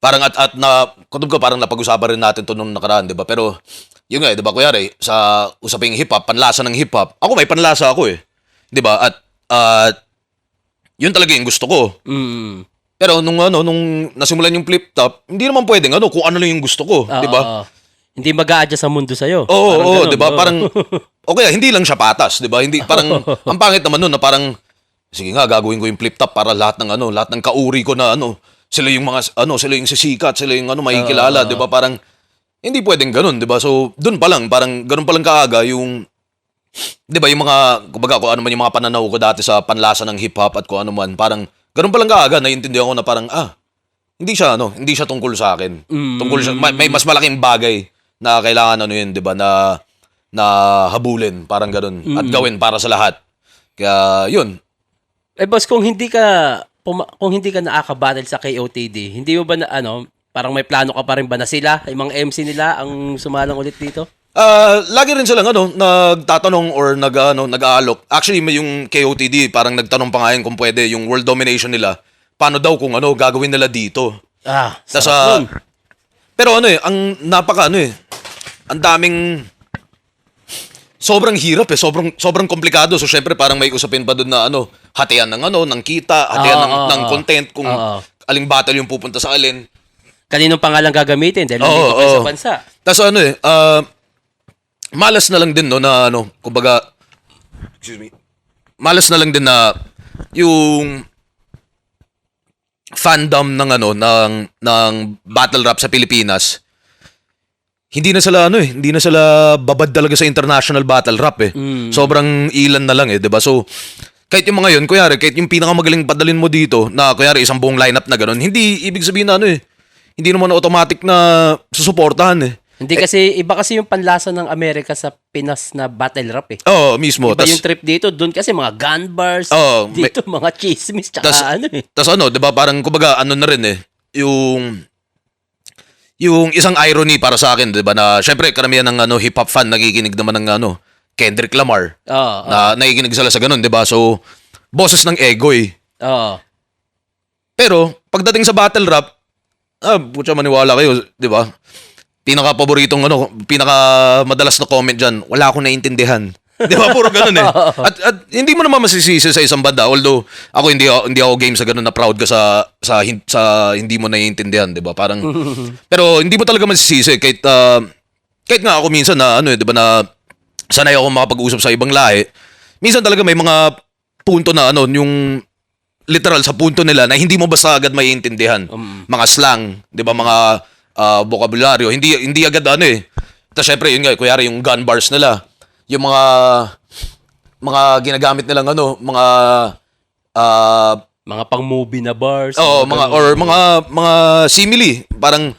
Parang at na kung parang napag-usapan rin natin to nung nakaraan, di ba? Pero yun nga, 'di ba, kuyari, sa usaping hip-hop, panlasa ng hip-hop, ako may panlasa ako eh. 'Di ba? At yun talaga yung gusto ko. Mm. Pero nung nasimulan yung flip top, hindi naman pwedeng kung ano lang yung gusto ko, 'di ba? Oo. Hindi mag-a-adjust sa mundo sa'yo. Oo, Parang oo, ganun, 'di ba? oo. Parang okay, hindi lang siya patas, 'di ba? Hindi parang ang pangit naman nun na parang sige nga gagawin ko yung flip top para lahat ng kauri ko na sila yung mga sila yung sisikat, sila yung makikilala, 'di ba? Parang hindi pwedeng ganun, 'di ba? So, doon pa lang parang ganun pa lang kaaga yung 'di ba yung mga kumbaga kung ano man yung mga pananaw ko dati sa panlasa ng hip hop at kung ano man, parang ganun pa lang kaaga naiintindihan ko na parang hindi siya tungkol sa akin. Tungkol siya may mas malaking bagay na kailangan yun, 'di ba, na habulin, parang ganun at gawin para sa lahat. Kaya yun. Eh boss, kung hindi ka nakaka-battle sa KOTD, hindi mo ba na parang may plano ka pa rin ba na sila, yung mga MC nila ang sumalang ulit dito? Lagi rin silang nagtatanong or nag-aalok. Actually, may yung KOTD parang nagtanong pa nga yun kung pwede yung world domination nila. Paano daw kung gagawin nila dito? Tas, sarap nun. pero ang ang daming sobrang hirap sobrang komplikado. So syempre parang may usapin pa doon na hatian ng kita, hatian ng content kung aling battle yung pupunta sa alin. Kaninong pangalan gagamitin dahil nandito kayo sa bansa. Tas malas na lang din na kumbaga excuse me. Malas na lang din na yung fandom ng battle rap sa Pilipinas. Hindi na sila babad talaga sa international battle rap eh. Sobrang ilan na lang 'di ba? So kahit yung mga yun, kuyari, kahit yung pinakamagaling padalin mo dito, na kuyari isang buong lineup na gano'n, hindi ibig sabihin na hindi naman automatic na susuportahan eh. Hindi kasi, iba kasi yung panlasa ng Amerika sa Pinas na battle rap eh. Oo, mismo. Iba yung trip dito, doon kasi mga gun bars, dito mga chismis, tsaka Tas di ba, parang kumbaga na rin eh, yung isang irony para sa akin, di ba, na syempre karamihan ng hip-hop fan nakikinig naman ng Kendrick Lamar. Na nakikinig sila sa ganun, di ba? So, boses ng ego eh. Pero, pagdating sa battle rap, putya maniwala kayo, di ba? Pinaka-paboritong pinaka-madalas na comment dyan, wala akong naiintindihan. Di ba? Puro ganun eh. At hindi mo naman masisisi sa isang banda. Although, ako hindi ako game sa ganun na proud ka sa hindi mo naiintindihan, di ba? Parang, pero hindi mo talaga masisisi kahit nga ako minsan na di ba, na sanay ako makapag-usap sa ibang lahi. Minsan talaga may mga punto na yung literal sa punto nila na hindi mo basta agad maiintindihan. Mga slang, 'di ba, mga bokabularyo, hindi agad Tapos syempre yun nga, kuyari yung gun bars nila, yung mga ginagamit nilang mga pang-movie na bars. mga simile, parang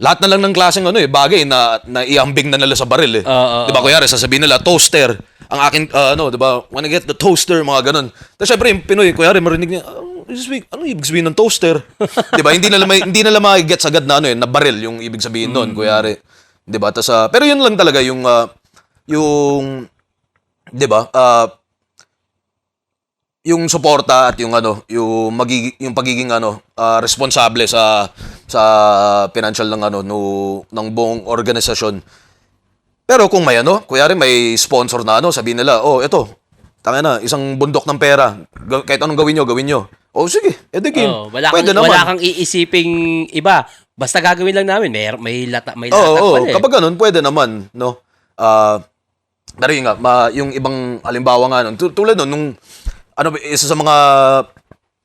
lahat na lang ng klaseng bagay na iambing na nila sa baril eh. 'Di ba, kuyari sasabihin nila toaster, ang akin di ba, wanna get the toaster, mga ganun. Tapos syempre yung Pinoy, kuyari marinig niya, ano ibig sabihin ng toaster? 'Di ba, hindi nila ma-gets agad na na baril yung ibig sabihin noon, kuyari. 'Di ba? Tapos pero yun lang talaga yung 'di ba, yung suporta at yung pagiging responsable sa financial ng buong organisasyon. Pero kung may kuyari may sponsor na sabihin nila, ito, tanga na, isang bundok ng pera. Kahit anong gawin nyo. Sige, game. Wala kang iisiping iba. Basta gagawin lang namin. May latag pala eh. Kapag ganun, pwede naman, no? Pero yun nga, yung ibang halimbawa nga tulad nung isa sa mga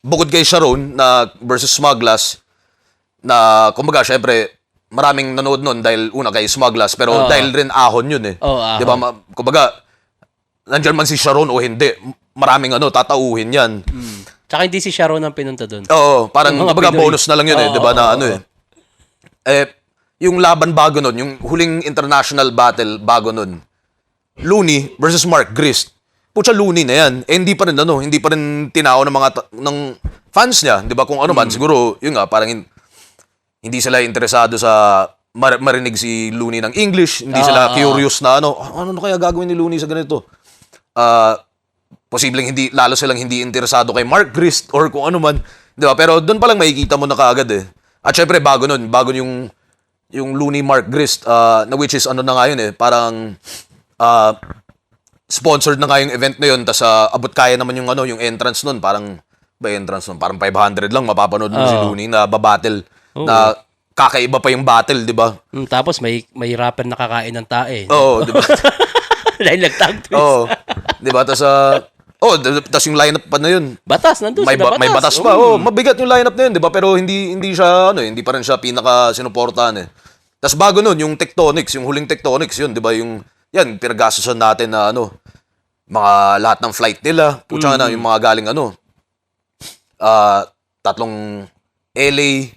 bukod kay Sharon na versus Smuglass, na kumbaga syempre maraming nanood nun dahil una kay Smuglass, pero dahil rin ahon yun eh. Ahon. 'Di ba? Kumbaga nandiyan man si Sharon o hindi, maraming tatauhin yan. Tsaka hindi si Sharon ang pinunta doon. Oo, parang kumbaga bonus na lang yun 'di ba, na yung laban bago nun, yung huling international battle bago nun, Looney versus Mark Grist. Pucha, Looney na yan. Hindi pa rin tinao ng mga ng fans niya, 'di ba? Kung ano man, siguro yun nga, parang hindi sila interesado sa marinig si Looney ng English, hindi sila curious na ano kaya gagawin ni Looney sa ganito. Posibleng lalo silang hindi interesado kay Mark Grist or kung ano man, 'di ba? Pero doon pa lang makikita mo na kaagad eh. At syempre bago yung yung Looney Mark Grist, na which is ano na nga yun parang sponsored na nga yung event na yun, tas abot kaya naman yung yung entrance nun, parang parang 500 lang mapapanood mo si Looney na babattle na kakaiba pa yung battle, di ba? Tapos may rapper na kakain ng tae. Oo, di ba? Dahil nag-tag twist. Oo. Di ba? Tas yung lineup pa na yun. Batas, nandun sila batas. May batas pa. Oh, mabigat yung lineup na yun, di ba? Pero hindi siya hindi pa rin siya pinaka sinuportahan Tas bago nun, yung Tectonics, yung huling Tectonics yun, di ba? Yan, pinagastusan natin na mga lahat ng flight nila. Putya na, yung mga galing tatlong LA,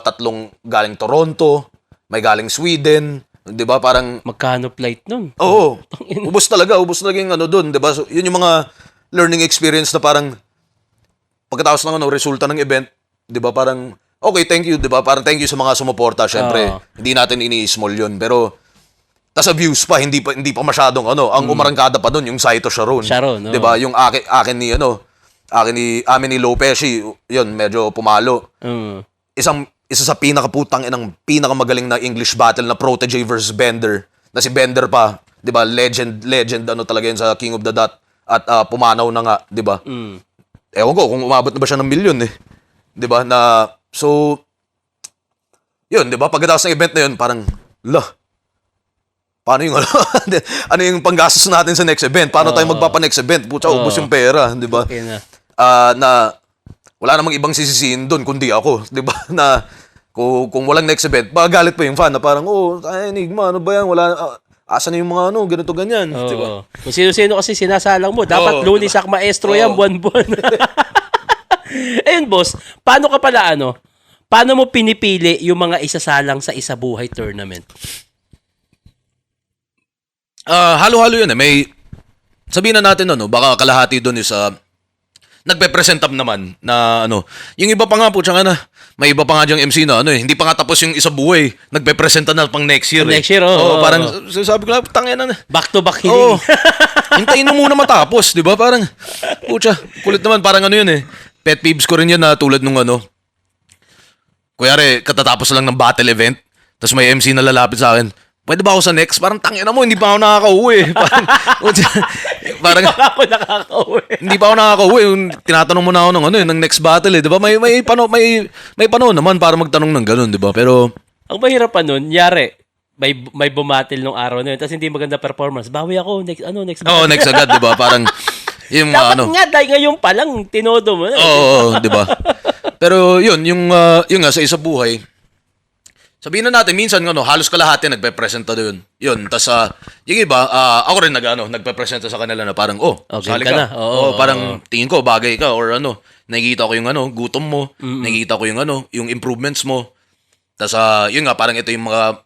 tatlong galing Toronto, may galing Sweden, 'di ba? Parang Magkano flight nun? oo. Ubos talaga yung doon, 'di ba? So, yun yung mga learning experience na parang pagkatapos ng resulta ng event, 'di ba? Parang okay, thank you, 'di ba? Parang thank you sa mga sumuporta, syempre. Hindi natin ini-small 'yun, pero tas sa views pa hindi pa masyadong ang umarangkada pa doon yung Saito Sharon. 'Di ba? Yung akin ni amin ni Lopez, yun medyo pumalo. Isa sa pinakamagaling na English battle na Protege versus Bender. Na si Bender pa, 'di ba? Legend talaga yun sa King of the Dot at pumanaw na nga, 'di ba? Ewan ko kung umabot na ba siya ng milyon 'Di ba? So yun, 'di ba? Pagkatapos ng event na yun, parang paano yung ano yung panggastos natin sa next event? Paano tayo magpapa-next event? Putya, ubos yung pera, 'di ba? Okay na. Na wala namang ibang sisisihin doon kundi ako, 'di ba? Na kung walang next event, magalit pa yung fan na parang, Enigma, ano ba yan? Wala, asa na yung mga ganito ganyan, 'di ba? Kung sino-sino kasi sinasalang mo, dapat Looney Sack Maestro yan buwan-buwan. Ayun, boss, paano ka pala paano mo pinipili yung mga isasalang sa Isabuhay tournament? Halo-halo yun May sabihin na natin baka kalahati doon is nagpe-present up naman na yung iba pa nga po tsaka may iba pa nga diyang MC na hindi pa nga tapos yung isa buhay, nagpe-presenta na pang next year. Next year, parang sabi ko lang, tangina na. Back to back hiling. Hintayin mo muna matapos, 'di ba? Parang putya, kulit naman parang yun Pet peeves ko rin yan na tulad nung kuyari, katatapos lang ng battle event, tapos may MC na lalapit sa akin, pwede ba ako sa next? Parang tangina mo, hindi pa ako nakakauwi. Parang hindi pa ako nakakauwi. Tinatanong mo na ako ng next battle di ba? May panahon naman para magtanong ng ganun, di ba? Pero ang mahirap pa nun, yari, may bumatil nung araw na yun, tapos hindi maganda performance. Bawi ako, next battle. Next agad, di ba? Parang yung dapat nga, dahil ngayon pa lang, tinodo mo na. di ba? Pero yung nga sa Isabuhay, sabihin na natin, minsan halos kalahati nagpe-presenta doon. Yun, tas yung iba, ako rin nagpe-presenta sa kanila na parang, sali ka. Na. Parang tingin ko, bagay ka, or nakikita ko yung gutom mo, nakikita ko yung improvements mo. Tas yun nga, parang ito yung mga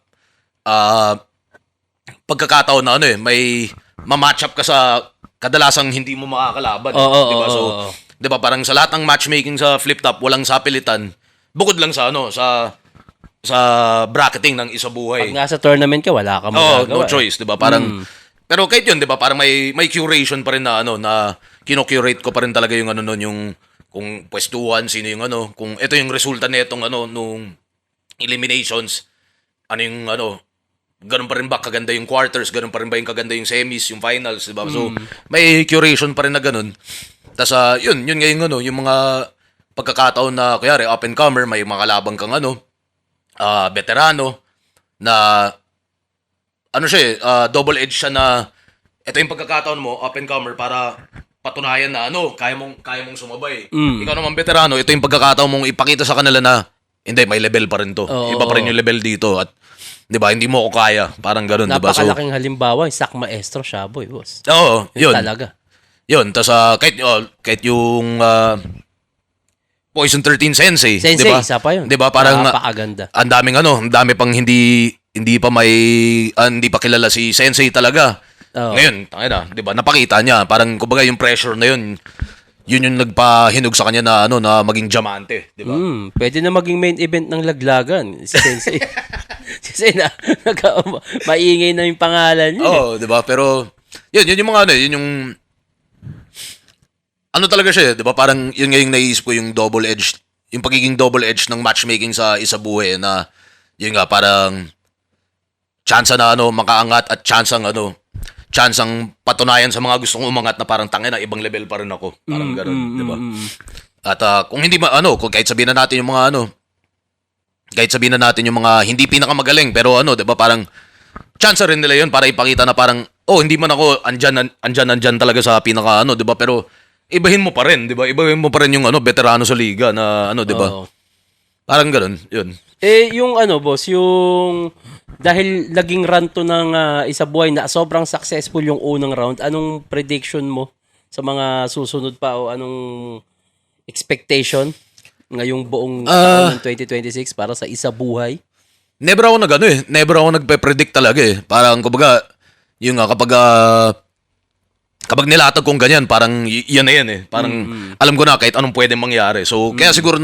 pagkakataon na may ma-match up ka sa kadalasang hindi mo makakalaban. Diba? So, diba, parang sa lahat ng matchmaking sa Flip Top, walang sapilitan, bukod lang sa sa bracketing ng Isabuhay. Pag nasa tournament ka, wala ka magagawa. No choice, 'di ba? Parang pero kahit 'yun, 'di ba? Parang may curation pa rin na na kino-curate ko pa rin talaga yung yung kung pwestuhan, sino yung kung ito yung resulta nitong nung eliminations, yung ganun pa rin ba kaganda yung quarters, ganun pa rin ba yung kaganda yung semis, yung finals, 'di ba? So may curation pa rin na ganun. Tas yun ngayon yung mga pagkakataon na kuyari up and comer, may mga labang kang veterano na siya double-edged siya na ito yung pagkakataon mo, up and comer, para patunayan na kaya mong sumabay. Ikaw naman veterano, ito yung pagkakataon mong ipakita sa kanila na hindi, may level pa rin to. Iba pa rin yung level dito at 'di ba, hindi mo ko kaya, parang ganoon, 'di ba? So napakalaking halimbawa, yung Sack Maestro Shaboy, boss. yun. Talaga. Yun, tas kahit yung Poison 13 Sensei, Sensei, diba? isa pa yun. Diba, parang napakaganda. ang dami pang hindi pa kilala si Sensei talaga. Ngayon, diba, napakita niya, parang kumbaga yung pressure na yun yung nagpahinog sa kanya na na maging diamante, diba? Pwede na maging main event ng laglagan si Sensei. Kasi maingay na yung pangalan niya. Diba? Pero yun yung mga yun yung talaga siya, 'di ba? Parang yun nga yung naisip ko, yung double-edged, yung pagiging double-edged ng matchmaking sa Isabuhay na yun nga, parang chance na makaangat at chance ang patunayan sa mga gustong umangat na parang tangina, ibang level pa rin ako. Parang gano'n, di ba? At kung hindi kung kahit sabihin na natin yung mga hindi pinakamagaling, pero di ba, parang chance rin nila yun para ipakita na parang, hindi man ako andyan talaga sa pinaka di ba? Pero ibahin mo pa rin, di ba? Ibahin mo pa rin yung veterano sa liga na di ba? Oo. Parang gano'n, yun. Yung boss, yung dahil naging run to ng isa buhay na sobrang successful yung unang round, anong prediction mo sa mga susunod pa o anong expectation ngayong buong taon ng 2026 para sa isa buhay? Never ako Never ako nagpe-predict talaga eh. Parang kumbaga, yung nga kapag nilatag kong ganyan, parang yan na yan eh. Parang alam ko na kahit anong pwedeng mangyari. So, kaya siguro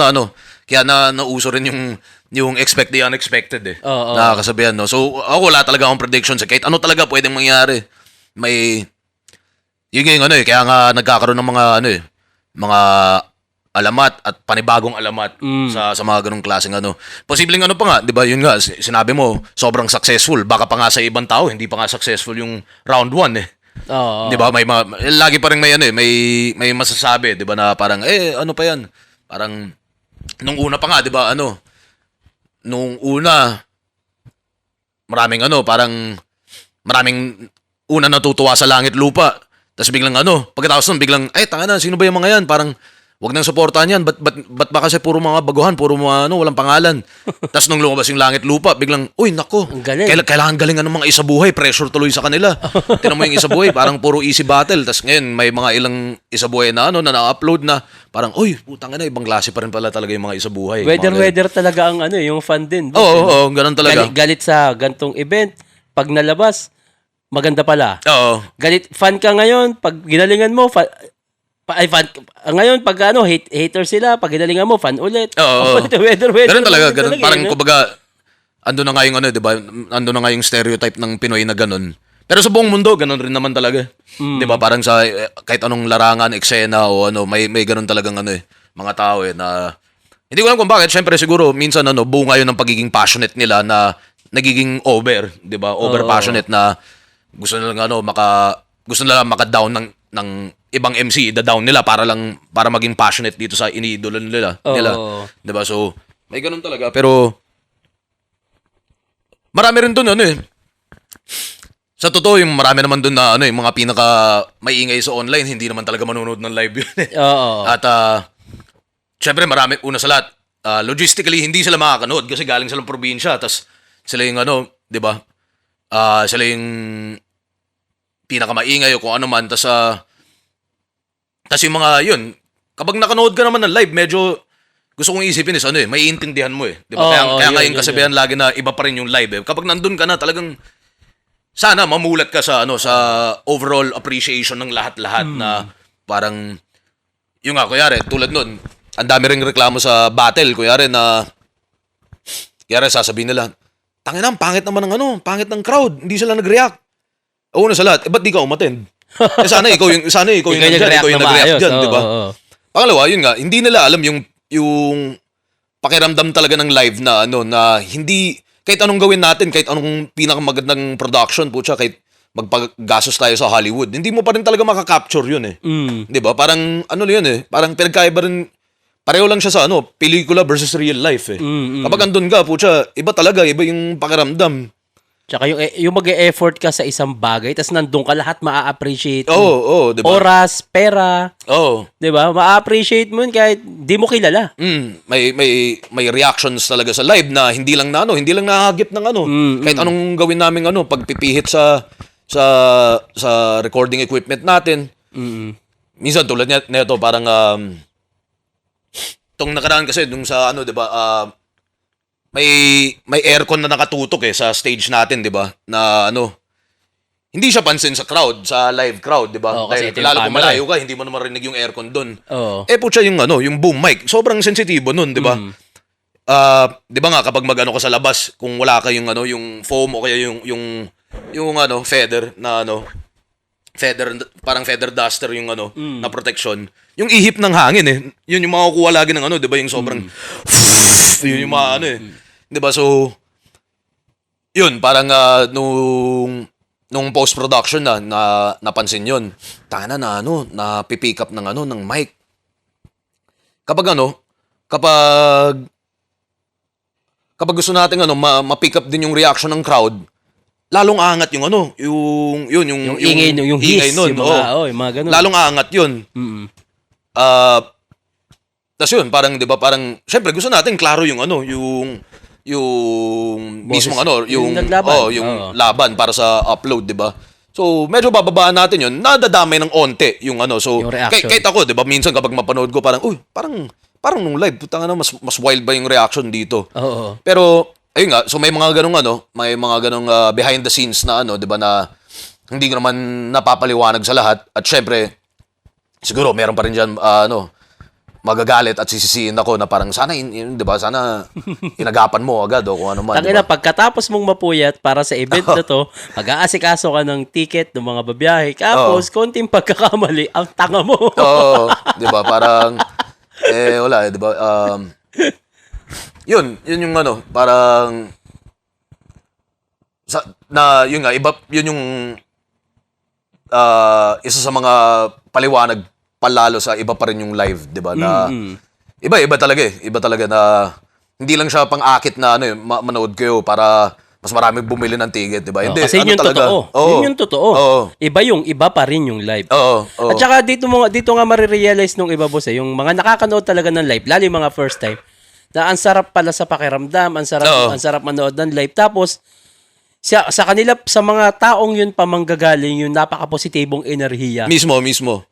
kaya nauso rin yung expect the unexpected eh. Nakakasabihan, no? So, ako wala talaga akong predictions eh. Kahit ano talaga pwedeng mangyari. Yun kaya nga nagkakaroon ng mga alamat at panibagong alamat sa mga ganung klaseng Posibleng pa nga, 'di ba? Yun nga, sinabi mo, sobrang successful. Baka pa nga sa ibang tao hindi pa nga successful yung round 1 eh. 'Di ba? May lagi pa rin may masasabi, 'di ba, na parang ano pa 'yan? Parang nung una pa nga, 'di ba, nung una maraming una natutuwa sa langit lupa. Tapos biglang pagkatapos nun biglang tanga na, sino ba yung mga yan? Parang wag nang suportahan yan. Ba't ba kasi puro mga baguhan, puro mga walang pangalan. Tapos nung lumabas yung langit lupa, biglang, uy, nako, Ang galing. kailangan galingan ng mga isabuhay, pressure tuloy sa kanila. Tinan mo yung isabuhay, parang puro easy battle. Tapos ngayon, may mga ilang isabuhay na na na-upload na, parang, uy, putang ina, ibang klase pa rin pala talaga yung mga isabuhay. Weather talaga ang yung fan din. boss, Oo, ganun talaga. Galit sa gantong event, pag nalabas, maganda pala. Oo. Galit, fan ka ngayon, pag ginalingan mo, ngayon, pag hater sila, pag ginalingan mo, fan ulit. Oo. Weather. Ganun talaga, ganun. Talaga, Parang, no? kumbaga, ando na nga yung di ba? Ando na nga yung stereotype ng Pinoy na ganun. Pero sa buong mundo, ganun rin naman talaga. Di ba? Parang sa kahit anong larangan, eksena o may ganun talagang mga tao na hindi ko alam kung bakit. Syempre siguro minsan bunga yun ng pagiging passionate nila na nagiging over, di ba? Over passionate na gusto nila gusto nila maka-down ng ibang MC, da-down nila para maging passionate dito sa iniidolo nila. Di ba? So, may ganun talaga. Pero marami rin doon sa totoo, yung marami naman doon na yung mga pinaka maiingay sa online, hindi naman talaga manonood ng live yun eh. Oo. At syempre una sa lahat, logistically hindi sila makakanood kasi galing silang probinsya, tas sila yung di ba? Sila yung pinaka maingay o kung ano man, tas yung mga yun, kapag nakanood ka naman ng live, medyo gusto kong isipin is may iintindihan mo eh. Di ba? Kaya nga yung kasabihan lagi na iba pa rin yung live eh. Kapag nandun ka na, talagang sana mamulat ka sa sa overall appreciation ng lahat-lahat na parang yung nga, kuyari, tulad nun, ang dami ring reklamo sa battle, kuyari sasabihin nila, tangina, pangit naman ng pangit ng crowd, hindi sila nag-react. Una sa lahat, ba't di ka umattend? Sana ikaw yung nag-react dyan, di ba? Pangalawa, yun nga, hindi nila alam yung pakiramdam talaga ng live na na hindi, kahit anong gawin natin, kahit anong pinakamagandang production, putya, kahit magpagasos tayo sa Hollywood, hindi mo pa rin talaga makaka-capture yun eh. Di ba? Parang yun eh, parang pinagkaiba rin, pareho lang siya sa pelikula versus real life eh. Kapag andun ka, putya, iba talaga, iba yung pakiramdam. Tsaka yung mag-e-effort ka sa isang bagay, tas nandun ka, lahat maa-appreciate. Oo, di ba? Oras, pera. Oo. Di ba? Ma-appreciate mo yun kahit di mo kilala. May reactions talaga sa live na hindi lang nahagip ng kahit anong gawin namin pagpipihit sa recording equipment natin. Minsan tulad nito parang tong nakaraan kasi dun sa di ba, may aircon na nakatutok sa stage natin, 'di ba? Na hindi siya pansin sa crowd, sa live crowd, 'di ba? Kasi lalo kung malayo ka, hindi mo naman marinig yung aircon doon. Oo. Putya yung yung boom mic, sobrang sensitibo noon, 'di ba? 'Di ba nga kapag ka sa labas, kung wala ka yung yung foam o kaya yung feather na parang feather duster yung na protection. Yung ihip ng hangin yun yung makukuha lagi ng 'di ba, yung sobrang yun yung mga 'di ba? So yun, parang nung post-production na napansin yun. Tanga na na pipick up ng mic. Kapag kapag gusto natin ma-pick up din yung reaction ng crowd, lalong aangat yung Yung ingay, yung hiss, nun, yung mga, yung mga ganun. lalong aangat yun. Mm-mm. Tas yun, parang 'di ba, parang syempre gusto natin klaro yung Boses. mismong Yung naglaban. yung Oo. laban para sa upload, 'di ba? So, medyo bababaan natin yun. Nadadamay ng onte yung So, Yung reaction. kahit ako, 'di ba, minsan kapag mapanood ko parang, parang nung live, putang na mas wild ba yung reaction dito. Oo. Pero ayun nga, so may mga ganung behind the scenes na 'di ba, na hindi ko naman napapaliwanag sa lahat, at syempre siguro meron pa rin diyan magagalit at sisisihin ako na parang sana 'di ba, sana inagapan mo agad o kung ano man, 'di Tangina, ba? pagkatapos mong mapuyat para sa event na to, mag-aasikaso ka ng ticket ng mga babiyahe. Tapos, konting pagkakamali, ang tanga mo. Oo, 'di ba, parang wala 'di ba? Yun yung parang yun nga, iba yun yung isa sa mga paliwanag palalo sa iba pa rin yung live, 'di ba? Na iba talaga Iba talaga na hindi lang siya pang-akit na manood kayo para mas marami bumili ng ticket, 'di ba? Hindi, Kasi yun yung talaga. totoo. Oo. Yun yung totoo. Oo. Iba pa rin yung live. Oo. At saka dito nga marirealize nung iba, boss, yung mga nakakanood talaga ng live, lalo yung mga first time, na ang sarap pala sa pakiramdam, ang sarap manood ng live. Tapos, sa kanila, sa mga taong yun pamanggagaling, yung napaka-positibong enerhiya. Mismo.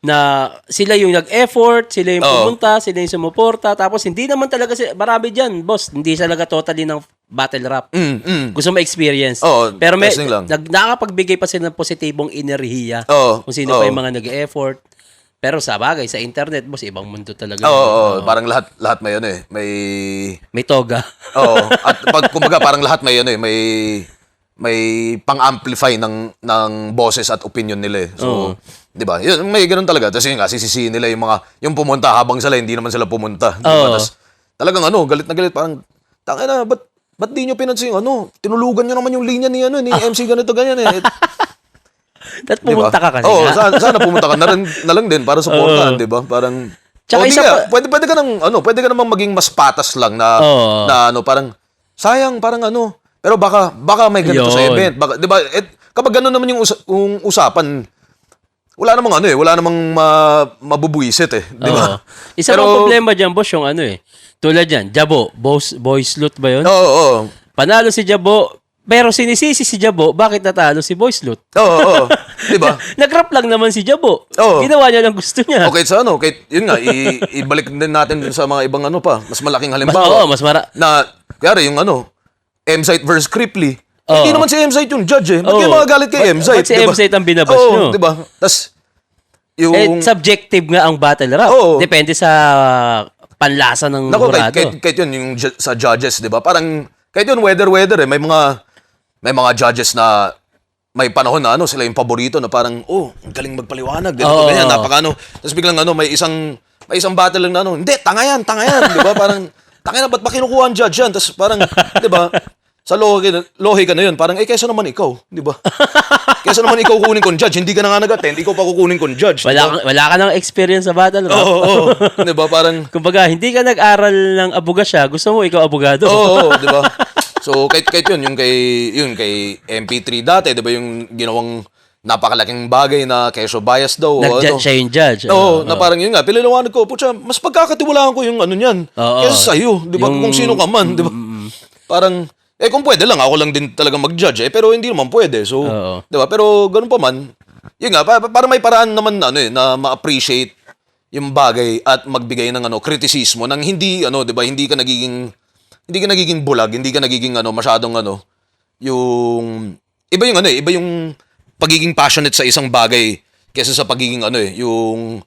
Na sila yung nag-effort, sila yung Oo. pumunta, sila yung sumuporta. Tapos, hindi naman talaga, marami dyan, boss, hindi talaga totally ng battle rap. Gusto mo experience. Oo, Pero testing lang. nakakapagbigay pa sila ng positibong enerhiya. Oo, Kung sino pa oo. yung mga nag-effort. Pero sa bagay, sa internet, boss, ibang mundo talaga. Oo, parang lahat may May toga. Oo. At kumbaga parang lahat may pang-amplify ng boses at opinion nila. So, 'di ba? Yun, may ganoon talaga. Tapos yun nga, sisisihin nila yung pumunta habang sila hindi naman sila pumunta. 'Di ba? Oo. Tapos talagang galit na galit, parang tangina, ba't di nyo pinansin tinulugan nyo naman yung linya ni MC ganito ganyan eh. At Di ba? pumunta ka kasi. Oo, nga. sana pumunta ka na lang din para supportahan, 'di ba? Parang Tsaka di isa ka, pwede ka namang maging mas patas lang na Oo. parang sayang, parang pero baka may ganito sa Yun. event. Baka, 'di ba? Kapag gano'n naman yung usapan, wala namang mabubuisit 'di ba? Oo. Isa pang problema dyan, boss, yung tulad yan, Jabo, Boys Loot ba yun? Oo. Panalo si Jabo, pero sinisisi si Jabo, bakit natalo si Boys Loot? Oo. 'Di ba? Nag-rap lang naman si Jabo. Oo. Ginawa niya lang gusto niya. Okay, yun nga, ibalik din natin dun sa mga ibang mas malaking Mas, halimbawa. mas Kaya yung M-Site versus Cripply. Oo. Hindi naman si M-Site yung judge eh. Ba't Oo. kayo magagalit kay M-Site? Ba't si diba? M-Site ang binabash Oo, nyo? diba? Tas, subjective nga ang battle rap. Oo. Depende sa panlasa ng Nako, hurado. kahit yun, yung sa judges, di ba? Parang, kahit yun, weather eh. May mga judges na may panahon na sila yung paborito na parang, ang galing magpaliwanag. Ganito, Oo. ganyan, napaka Tapos biglang may isang battle lang na hindi, tanga yan, di ba? Parang, tanga na, ba't ba kinukuha ang judge yan? Tapos parang, di ba? Sa lohe ka na yun, parang, kesa naman ikaw, di ba? Kesa naman ikaw kukunin kong judge, hindi ka na nga nag-attend, ikaw pa kukunin kong judge. Wala ka ng experience sa battle rap. Oo, di ba? Parang, Kumbaga, hindi ka nag-aral ng abogasya, gusto mo ikaw abogado. oo, di ba? So, kahit yun, yung kay MP3 dati, di ba, yung ginawang napakalaking bagay na kesyo bias daw. Nag-judge siya yung judge. Oo, na parang yun nga, pinaliwanag ko, putya, mas pagkakatiwalaan ko yung niyan, Oo. kesa sa'yo, di ba, kung sino ka man, di ba? Parang, kung pwede lang, ako lang din talaga mag-judge pero hindi naman pwede, so, Oo. di ba, pero ganun pa man, yun nga, para may paraan naman na ma-appreciate yung bagay at magbigay ng kritisismo nang hindi, di ba, hindi ka nagiging bulag, hindi ka nagiging masyadong yung iba yung pagiging passionate sa isang bagay kaysa sa pagiging yung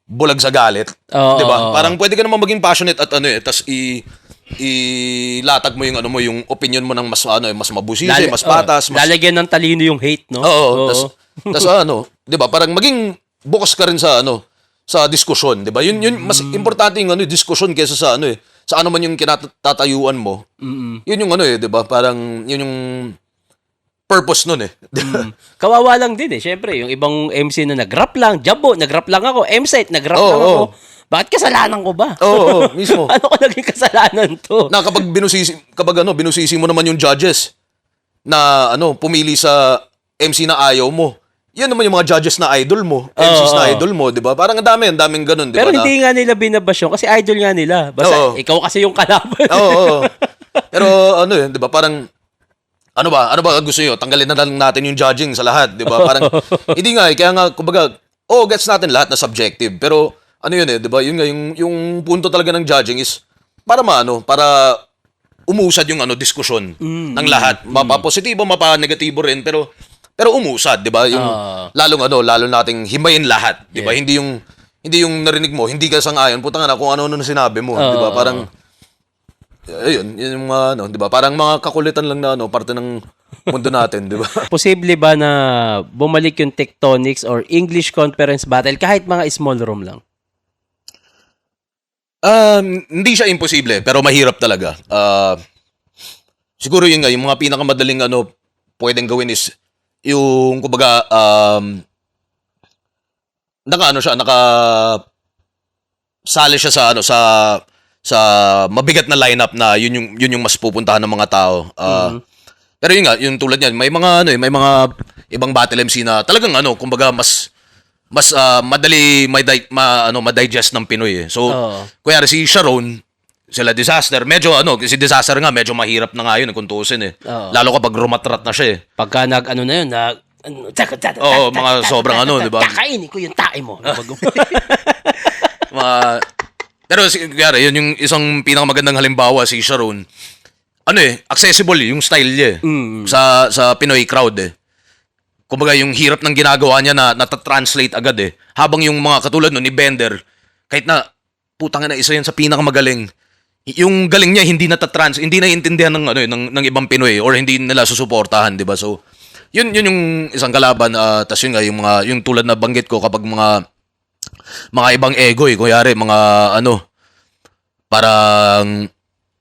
bulag sa galit, Oo. 'di ba? Parang pwede ka naman maging passionate at tas ilatag mo yung opinion mo ng mas mabusisi, mas patas, mas Lalagyan ng talino yung hate, no? Oo, tas 'di ba? Parang maging bukas ka rin sa sa diskusyon, 'di ba? Yun mas importante yung diskusyon kaysa sa sa ano man yung kinatatayuan mo. Yun yung 'di ba? Parang yun yung purpose nun eh. Kawawa lang din eh. Siyempre, yung ibang MC na nag-rap lang, Jabo, nag-rap lang ako, M-Site, nag-rap Oo, lang ako. oo. Bakit kasalanan ko ba? Oo, mismo. Ano ko naging kasalanan to? Na kapag binusisi mo naman yung judges na pumili sa MC na ayaw mo. Yan naman yung mga judges na idol mo, MCs na idol mo, 'di ba? Parang ang daming ganun, 'di ba? Pero hindi nga nila binabasyon kasi idol nga nila. Basta Oo. ikaw kasi yung kalaban. Oo. Pero yun, 'di ba? Parang ano ba gusto niyo? Tanggalin na lang natin yung judging sa lahat, 'di ba? Parang hindi nga kaya nga kumbaga, gets natin lahat na subjective, pero yun 'di ba? Yun nga yung punto talaga ng judging is para para umusad yung diskusyon ng lahat. Mapa positibo, mapa negatibo rin, pero umusad, 'di ba? Yung lalo nating himayin lahat, 'di ba? Hindi yung narinig mo, hindi ka sang-ayon, putang ina kung ano na sinabi mo, 'di ba? Parang ayun, yun yung mga 'di ba? Parang mga kakulitan lang na parte ng mundo natin, 'di ba? Posible ba na bumalik yung Tectonics or English Conference Battle kahit mga small room lang? Hindi siya imposible, pero mahirap talaga. Siguro yun nga, yung mga pinakamadaling pwedeng gawin is yung kumbaga naka sali siya sa mabigat na lineup na yun yung mas pupuntahan ng mga tao. Pero yun nga, yung tulad niyan, may mga may mga ibang battle MC na talagang kumbaga mas madali ma-digest ng Pinoy eh. So, kunyari si Sharon, sila Disaster, medyo si Disaster nga medyo mahirap na nga yun kung tuusin eh. Lalo kapag rumatrat na siya eh. Pagka na yun, mga sobrang di ba? Kakainin ko yung tae mo. Pero kunyari, yun yung isang pinakamagandang halimbawa si Sharon. Accessible yung style niya eh. Sa Pinoy crowd eh. Kumbaga yung hirap ng ginagawa niya na nata-translate agad eh. Habang yung mga katulad ni Bender, kahit na putang na isa yan sa pinakamagaling, yung galing niya hindi hindi naiintindihan ng ibang Pinoy or hindi nila susuportahan, 'di ba? So, yun yung isang kalaban, tas yun nga yung tulad na banggit ko kapag mga ibang ego kunyari mga parang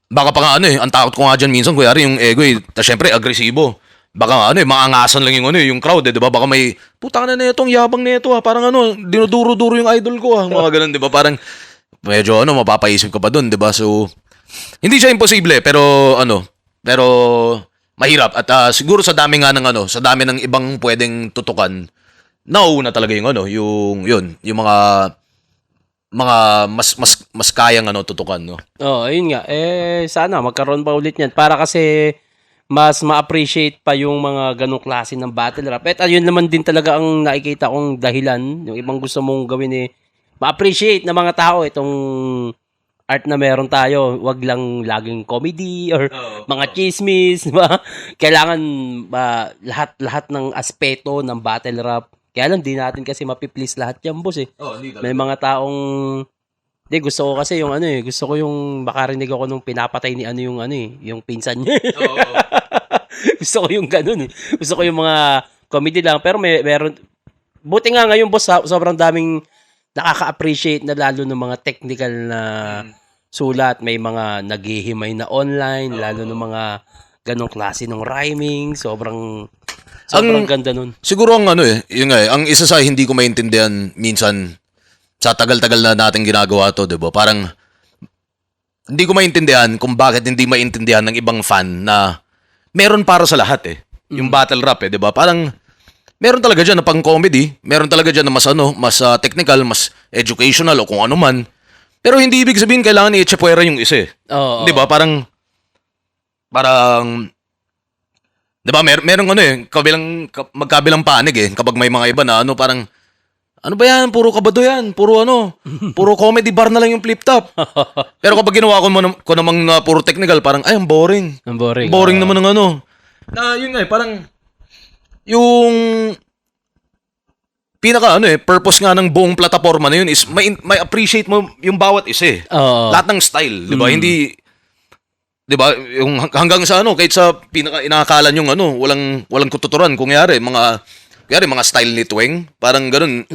baka pa nga ang takot ko nga diyan minsan kunyari yung ego tas syempre agresibo. Baka maangasan lang yung crowd 'di ba? Baka may putang na nitong yabang nito parang dinuduro-duro yung idol ko mga ganun 'di ba? Parang medyo mapapaisip ka pa doon 'di ba? So hindi siya imposible pero pero mahirap at siguro sa dami nga ng sa dami ng ibang pwedeng tutukan, nauuna talaga yung mga mas kayang tutukan, no. Ayun nga. Sana magkaroon pa ulit niyan para kasi mas ma-appreciate pa yung mga ganong klase ng battle rap. At ayun naman din talaga ang nakikita kong dahilan. Yung ibang gusto mong gawin ma-appreciate ng mga tao itong art na meron tayo. Wag lang laging comedy or mga chismis, diba? Kailangan lahat ng aspeto ng battle rap. Kaya lang, di natin kasi mapiplease lahat yan, boss eh. May mga taong gusto ko kasi yung gusto ko yung makarinig ako nung pinapatay ni yung pinsan niya. Gusto ko yung ganun eh. Gusto ko yung mga comedy lang pero meron buti nga ngayon boss, sobrang daming nakaka-appreciate na lalo ng mga technical na sulat, may mga naghihimay na online, lalo ng mga ganong klase ng rhyming, sobrang ganda nun. Siguro ang yun nga ang isa sa hindi ko maintindihan minsan sa tagal-tagal na natin ginagawa to, 'di ba? Parang hindi ko maintindihan kung bakit hindi maintindihan ng ibang fan na meron para sa lahat eh. Yung battle rap 'di ba? Parang meron talaga diyan na pang-comedy, meron talaga diyan na mas technical, mas educational o kung ano man. Pero hindi ibig sabihin kailangan i-chepuera yung isa eh. 'Di ba? Parang 'di ba merong magkabilang panig eh kapag may mga iba na parang ano ba yan? Puro kabado yan. Puro comedy bar na lang yung flip top. Pero kapag ginawa ko namang puro technical, parang, ang boring. Ang boring. Boring naman ng Na, yun nga parang, yung purpose nga ng buong plataforma na yun is may appreciate mo yung bawat isa eh. Lahat ng style, di ba? Hindi, di ba? Yung hanggang sa kahit sa inakalan yung walang kututuran. Kung yari, mga style ni Tweng, parang ganun.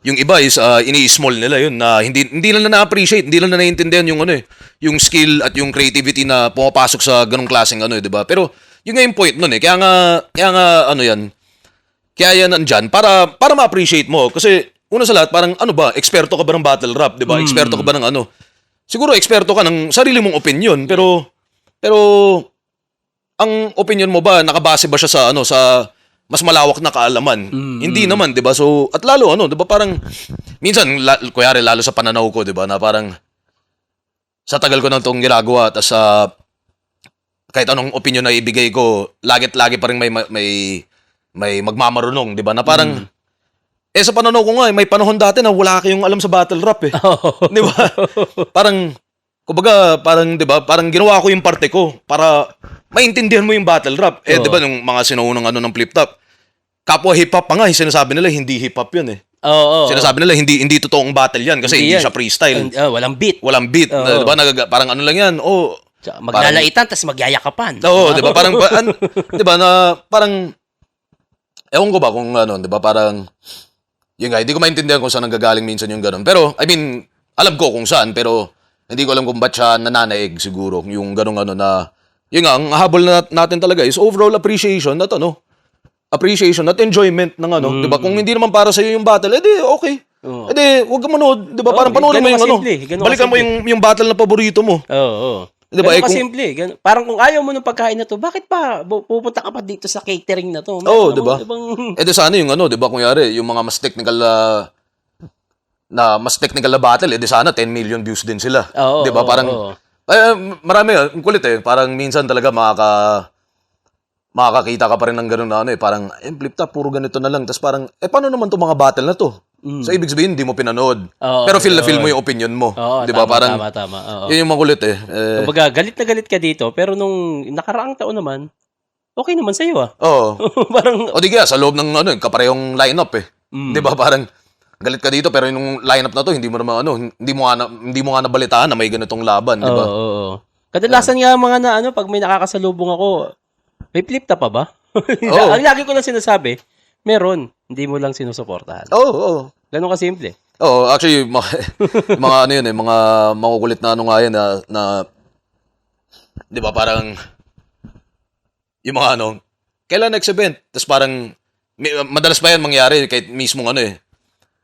Yung iba is ini-small nila yun na hindi lang na-appreciate, hindi lang na naiintindihan yung yung skill at yung creativity na pumapasok sa ganung klaseng 'di ba? Pero yun nga yung point nun eh. Kaya nga, ano yan, kaya yan nandyan, para ma-appreciate mo. Kasi, una sa lahat, parang, ano ba, eksperto ka ba ng battle rap, di ba? Eksperto ka ba ng ano? Siguro, eksperto ka ng sarili mong opinion, pero, ang opinion mo ba, nakabase ba siya sa, ano, sa mas malawak na kaalaman? Hindi naman, di ba? So, at lalo, ano, di ba, parang, minsan, kuyari, lalo sa pananaw ko, di ba, na parang, sa tagal ko na itong ginagawa, tas kahit anong opinion na ibigay ko, lagi pa rin may magmamarunong, 'di ba? Na parang sa pananaw ko nga, may panahon dati na wala kayong alam sa battle rap eh. 'Di ba? Parang kumbaga, parang 'di ba? Parang ginawa ko yung parte ko para maintindihan mo yung battle rap. 'Di ba nung mga sinuunang ano ng flip top, kapwa hip hop pa nga, sinasabi nila hindi hip hop 'yun eh. Sinasabi nila hindi totoong battle 'yan kasi hindi siya freestyle. Walang beat. Walang beat, 'di ba? Parang ano lang 'yan. Maglalaitan tas magyayakapan. Oo, 'di ba? Parang 'di ba na parang ewan ko ba kung ano, 'di ba? Parang yun nga, hindi ko maintindihan kung saan nanggagaling minsan yung ganun. Pero I mean, alam ko kung saan, pero hindi ko alam kung ba't siya nananaig siguro yung ganung ano na yun nga, ang habol natin talaga is overall appreciation at ano, appreciation at enjoyment ng ano, 'di ba? Kung hindi naman para sa iyo yung battle, edi okay. Edi, wag ka manood, 'di ba? Parang panoorin mo yung ano. Balikan mo yung battle na paborito mo. Oo. Diba, Ganun kasimple. Parang kung ayaw mo ng pagkain na to, bakit pa pupunta ka pa dito sa catering na to? Di ba? Sana yung ano, di ba, kunyari, yung mga mas technical na battle, sana 10 million views din sila. Di ba? Parang, marami, ang kulit eh. Parang minsan talaga makakakita ka pa rin ng gano'n na ano eh. Parang, flip top, puro ganito na lang. Tapos parang, paano naman itong mga battle na to? So, ibig sabihin, hindi mo pinanood. Pero feel na feel mo yung opinion mo. Di ba? Parang, tama. yun yung makulit eh. Kumbaga, galit na galit ka dito, pero nung nakaraang taon naman, okay naman sa'yo ah. Oo. Parang, O di kaya, sa loob ng ano, kaparehong lineup eh. Di ba? Parang, galit ka dito, pero yung lineup na to, hindi mo naman ano, hindi mo nga nabalitaan na may ganitong laban, di ba? Oo. Kadalasan nga mga na ano, pag may nakakasalubong ako, may flip top pa ba? Ang lagi ko lang sinasabi, meron, hindi mo lang sinusuportahan. Oo. Ganun kasimple. Oo, actually, mga ano yun eh, mga makukulit na ano nga yan na di ba, parang, yung mga ano, kailan next event? Tapos parang, madalas pa yan mangyari, kahit mismong ano eh,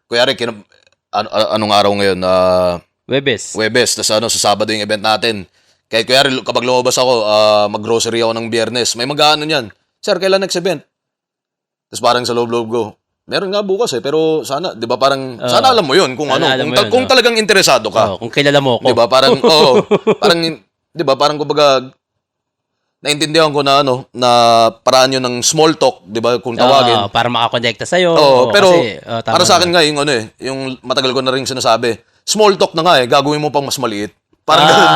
kuyari, anong araw ngayon? Webes. Tapos ano, sa Sabado yung event natin. Kahit kuyari, kapag lumabas ako, mag-grocery ako ng Biyernes, may mag-ano yan, sir, kailan next event? Tapos parang sa loob-loob ko, meron nga bukas eh, pero sana, 'di ba, parang sana alam mo 'yun kung ano, kung talagang interesado ka. Kung kilala mo ako. 'Di ba? Parang parang 'di ba, parang kumbaga naintindihan ko na ano, na paraan 'yun ng small talk, 'di ba, kung tawagin. Para makakonekta sa iyo. Pero kasi, para sa akin nga yung ano eh, yung matagal ko na ring sinasabi, small talk na nga eh, gagawin mo pang mas maliit. Parang ganun.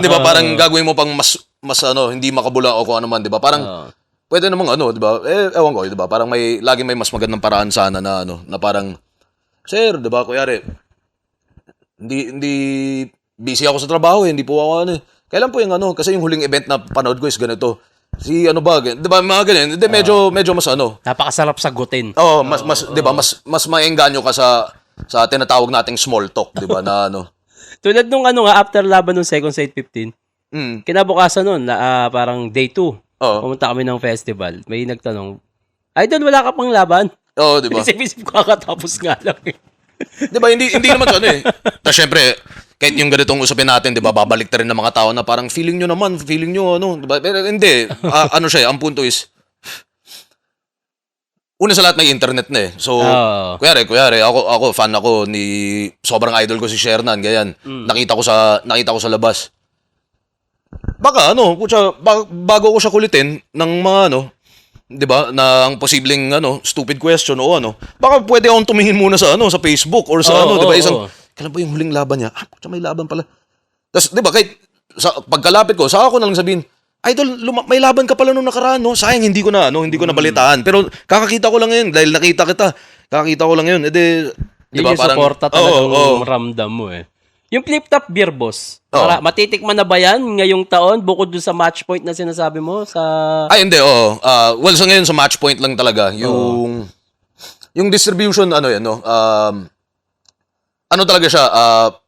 'Di ba? Parang gagawin mo pang mas ano, hindi makabula o kung ano man, 'di ba? Parang pwede namang ano, 'di ba? Ewan ko, 'di ba? Parang lagi may mas magandang paraan sana na ano, na parang sir, 'di ba, kuyari hindi busy ako sa trabaho, hindi po ako ano. Kailan po yung ano, kasi yung huling event na panood ko is ganito. Si ano ba, 'di ba, mga ganyan. Hindi medyo mas ano. Napakasarap sagutin. Mas 'di ba, mas maengganyo ka sa tinatawag nating small talk, 'di ba, na ano. Tulad nung ano nga after laban ng Second Sight 15. Kinabukasan nun, parang day 2. Pumunta kami ng festival. May nagtanong, Idol, wala ka pang laban? Oo, di ba? Isip-isip ko kakatapos nga lang eh. Di ba? Hindi naman ano eh. Tapos syempre, kahit yung ganitong usapin natin, di ba, babalik ta rin ng mga tao na parang feeling nyo, ano, di ba? Pero hindi. Ano siya, ang punto is, una sa lahat may internet na eh. So, kuyari, ako, fan ako sobrang idol ko si Shernan, ganyan. Nakita ko sa labas. Baka ano, bago ko siya kulitin ng mga ano, 'di ba, na ang posibleng ano, stupid question o ano. Baka pwede akong tumingin muna sa ano, sa Facebook or sa 'di ba, isang kailan ba yung huling laban niya? May laban pala. Tapos 'di ba, kahit sa pagkalapit ko, sa ako na lang sabihin, Idol, may laban ka pala nung nakaraan, no? Sayang hindi ko na balitaan. Pero kakakita ko lang ngayon dahil nakita kita. Kakakita ko lang ngayon. Di ba, parang suporta talagang ramdam mo eh. Yung flip top beer boss, matitikman na ba yan ngayong taon bukod dun sa match point na sinasabi mo sa... Ay, hindi, well, sa ngayon sa match point lang talaga. Yung distribution, ano yan, no? Ano talaga siya,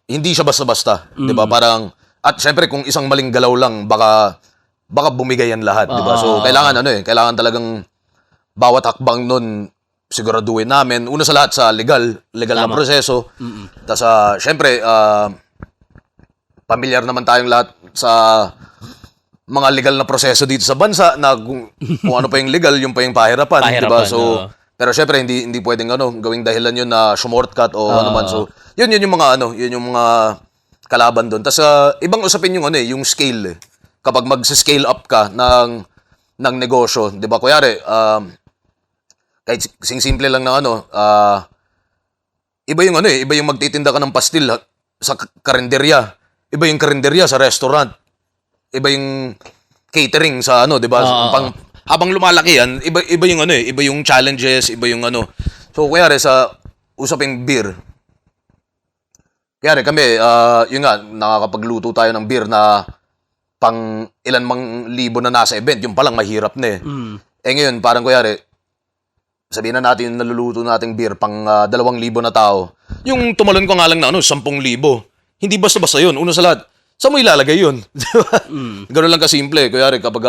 hindi siya basta-basta. Di ba? Parang, at syempre kung isang maling galaw lang, baka baka bumigay yan lahat, di ba? So, kailangan talagang bawat hakbang nun siguraduhin namin. Una sa lahat sa legal na proseso. Tapos, syempre, pamilyar naman tayong lahat sa mga legal na proseso dito sa bansa na kung ano pa yung legal, yung pa yung pahirapan, di ba? So, pero syempre hindi pwedeng gawing dahilan yun na shortcut o ano man. So, yun yung mga yun yung mga kalaban doon. Tapos ibang usapin yung yung scale. Kapag mag-scale up ka ng negosyo, 'di ba? Kuyari, kahit simple lang na iba yung iba yung magtitinda ka ng pastil sa karinderya. Iba yung karinderya sa restaurant. Iba yung catering sa 'di ba? Habang lumalaki yan, iba yung iba yung challenges, iba yung So, kuyari sa usaping beer. Kuyari kami, yun nga, nakakapagluto tayo ng beer na pang ilan mang libo na nasa event, yung palang mahirap na eh. Eh ngayon, parang kuyari, sabihin na natin yung naluluto nating beer pang 2,000 na tao. Yung tumalon ko nga lang na 10,000. Hindi basta-basta yun. Una sa lahat, saan mo ilalagay yun? Gano'n lang kasimple. Kuyari kapag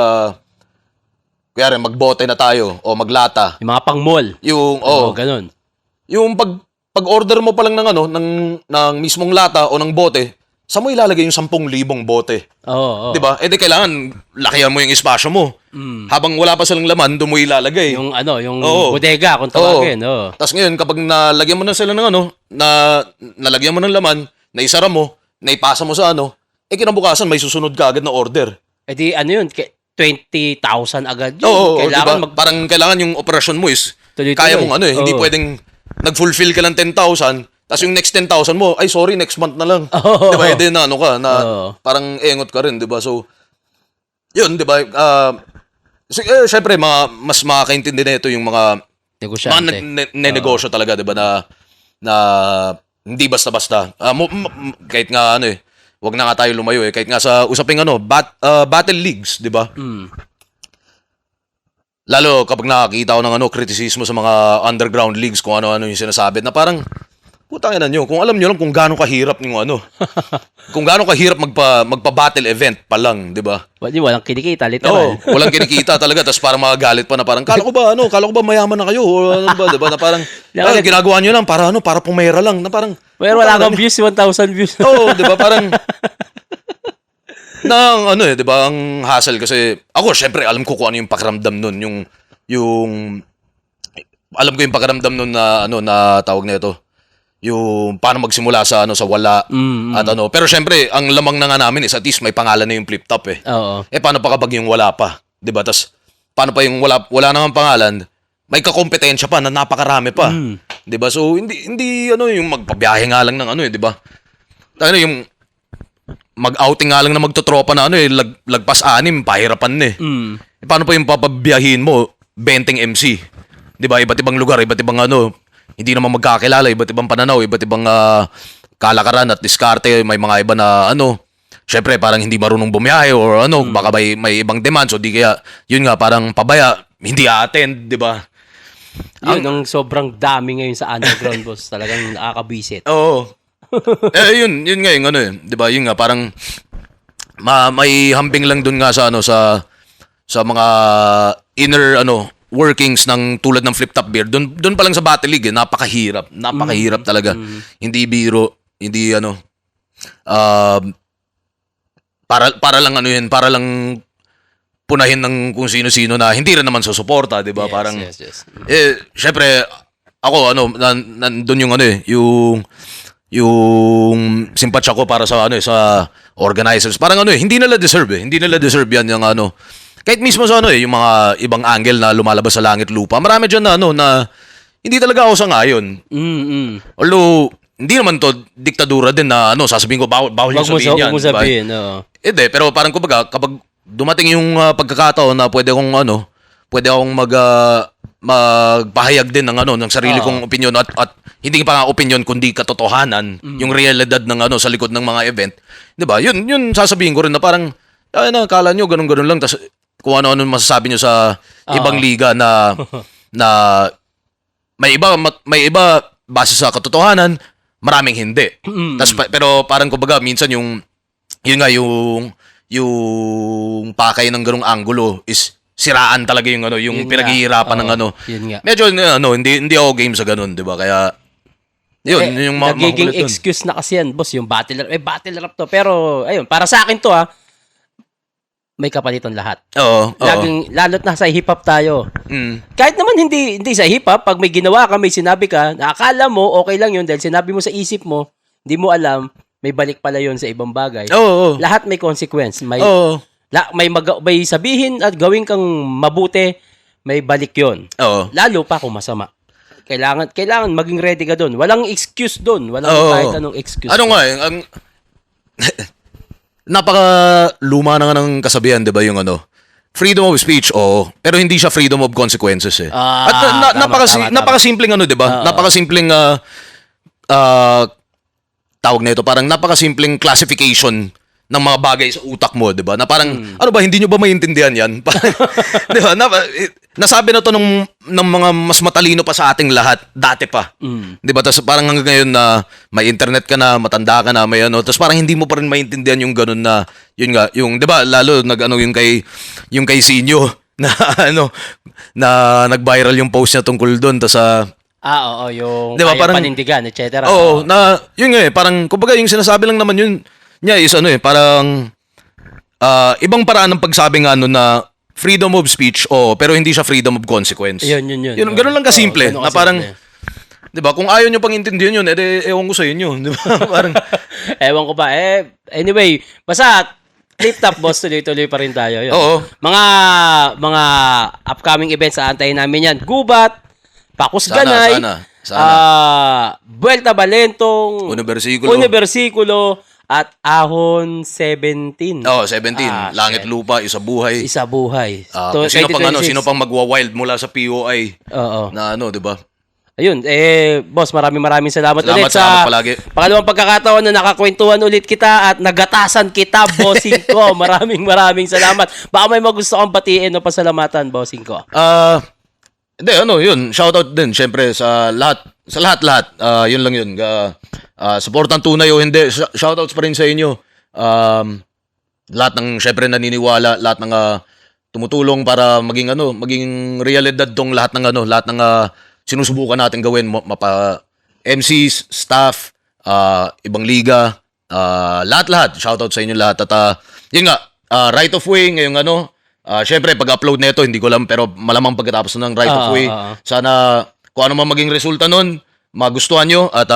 kaya magbote na tayo o maglata. Yung mga pang-mall. Yung ganun. Yung pag-order mo pa lang ng mismong lata o ng bote, saan mo ilalagay yung 10,000 bote? Oo. 'Di ba? Di kailangan lakihan mo yung espasyo mo. Habang wala pa silang laman, doon mo ilalagay. Yung yung bodega kung tawagin, Tapos ngayon kapag nalagyan mo na sila ng nalagyan mo ng laman, naisara mo, naipasa mo sa kinabukasan may susunod ka agad na order. Eh di 20,000 agad yun. Oo, Kailangan diba? Parang kailangan yung operasyon mo is tuloy-tuloy. kaya mong hindi pwedeng nag-fulfill ka ng 10,000 tapos yung next 10,000 mo, ay sorry, next month na lang. Diba? Hindi na parang engot ka rin, diba? So, yun, diba? Syempre, mas makakaintindi na ito yung mga negosyante. negosyo talaga, diba? Na hindi basta-basta. Kahit nga wag na nga tayo lumayo kahit nga sa usaping battle leagues, 'di ba? Lalo kapag nakakita ako ng kritisismo sa mga underground leagues kung ano-ano yung sinasabi na parang putang ina nyo, kung alam nyo lang kung gaano kahirap yung kung gaano kahirap magpa-battle event pa lang, 'di ba? Walang kinikita, literal. Walang kinikita talaga tapos parang magagalit pa na parang kala ko ba mayaman na kayo o ano ba, 'di ba? Na parang ginagawa nyo lang para pumera lang na parang pero wala kang views, 1,000 views. di ba? Parang di ba, ang hassle kasi ako syempre alam ko kung ano yung pakiramdam nun, yung alam ko yung pakiramdam nun na tawag na ito. Yung paano magsimula sa wala at pero syempre ang lamang na nga namin is at least may pangalan na yung flip top eh. Oo. Paano pa kapag yung wala pa, 'di ba? Tas paano pa yung wala namang pangalan? May kakompetensya pa na napakarami pa. 'Di ba? So hindi yung magpabiyahe nga lang ng 'di ba? Yung mag-outing nga lang na magtotropa na lagpas 6, pahirapan na eh. Paano pa yung papabiyahin mo 20 MC? 'Di ba? Iba't ibang lugar, iba't ibang hindi naman magkakilala, iba't ibang pananaw, iba't ibang kalakaran at diskarte, may mga iba na syempre parang hindi marunong bumiyahe or baka may ibang demand, so di kaya yun nga parang pabaya, hindi attend, 'di ba? Yun ang sobrang dami ngayon sa underground, boss. Talagang nakakabisit. Oo. Yun nga yung 'di ba? Yun nga parang may hambing lang dun nga sa sa mga inner workings ng tulad ng flip top beer. Doon pa lang sa Battle League, napakahirap talaga. Hindi biro, hindi para lang para lang punahin ng kung sino-sino na hindi rin naman susuporta, 'di ba? Yes, Parang yes. syempre ako nandun yung yung simpatsya ko para sa sa organizers. Parang hindi nila deserve Hindi nila deserve yan yung kahit mismo sa yung mga ibang angle na lumalabas sa langit lupa. Marami diyan na hindi talaga ako sangayon. Although hindi naman to diktadura din na sasabihin ko bawal yung sabihin yan. Wag mo sabihin, pero parang kumbaga kapag dumating yung pagkakataon na pwede akong magpahayag din ng sarili kong opinion at hindi pa nga opinion kundi katotohanan, yung realidad ng sa likod ng mga event. 'Di ba? Yun sasabihin ko rin na parang kala nyo ganun lang tas kung ano masasabi nyo sa ibang liga na may iba base sa katotohanan, maraming hindi. Pero parang kumbaga minsan yun nga yung yung pakay ng ganung angulo is siraan talaga yung ano, yung Yun pinaghihirapan nga. ng ano. Yun nga. Medyo hindi ako game sa ganun, 'di ba? Kaya yun, yung nagiging makukulit dun. excuse na kasi yan, boss, yung battle rap to. Pero, ayun, para sa akin to, may kapalitan lahat. Oo. Lalo't na sa hip-hop tayo. Kahit naman hindi sa hip-hop, pag may ginawa ka, may sinabi ka, na akala mo, okay lang yun, dahil sinabi mo sa isip mo, hindi mo alam, may balik pala yun sa ibang bagay. Oo. Lahat may consequence. Oo. May sabihin at gawin kang mabuti, may balik yun. Oo. Lalo pa kung masama. Kailangan maging ready ka doon. Walang excuse doon. Walang Oo. kahit anong excuse. Ano nga ang napaka luma na nga ng kasabihan, 'di ba, yung ano? Freedom of speech, pero hindi siya freedom of consequences eh. At Tama. napakasimpleng ano, 'di ba? Napakasimpleng tawag na ito, parang napakasimpleng classification ng mga bagay sa utak mo, 'di ba? Na parang ano ba, hindi nyo ba maintindihan 'yan? Parang, 'di ba? Nasabi na to ng mga mas matalino pa sa ating lahat dati pa. 'Di ba? Tapos parang hanggang ngayon na may internet ka na, matanda ka na, may ano, tapos parang hindi mo pa rin maintindihan yung ganun na yun nga, yung 'di ba, lalo yung kay Sinyo na ano na nag-viral yung post niya tungkol doon tapos Oo, yung Diba, kaya parang- panindigan, etc. Oo, na yun nga parang kumbaga yung sinasabi lang naman yun niya is ano parang ibang paraan ng pagsabi nga ano na freedom of speech, pero hindi siya freedom of consequence. Yun. Yun, ganun lang kasimple. Oo, ganun Na parang, kasimple. 'di ba, kung ayaw nyo pang intindihan yun, ewan ko sa inyo, 'di ba? Parang, Ewan ko ba. Anyway, basta flip top, boss, tuloy-tuloy pa rin tayo. Yun. Oo. Mga upcoming events, aantayin namin yan. Gubat, Pakus Ganay, sana. Buelta Balentong, Universikulo. at Ahon 17. 17. Langit Lupa, Isa Buhay. Isa buhay. Kung sino pang 2026. sino pang magwa-wild mula sa POI Oo. na ano, 'di ba? Ayun, boss, maraming salamat ulit Salamat palagi. pangalawang pagkakataon na nakakwentuhan ulit kita at nagatasan kita, bossing ko. Maraming salamat. Baka may magusto kang batiin o pasalamatan, bossing ko. Hindi, yun. Shoutout din, syempre, sa lahat. Yun lang yun. Supportan tunay o hindi. Shoutouts pa rin sa inyo. Lahat ng, syempre, naniniwala, lahat ng tumutulong para maging realidad tong lahat ng sinusubukan natin gawin, MCs, staff, ibang liga, lahat. Shoutout sa inyo lahat. At yun nga, right of way ngayong syempre, pag-upload nito, hindi ko alam, pero malamang pagkatapos ng right of way, sana kung ano man maging resulta nun, magustuhan nyo at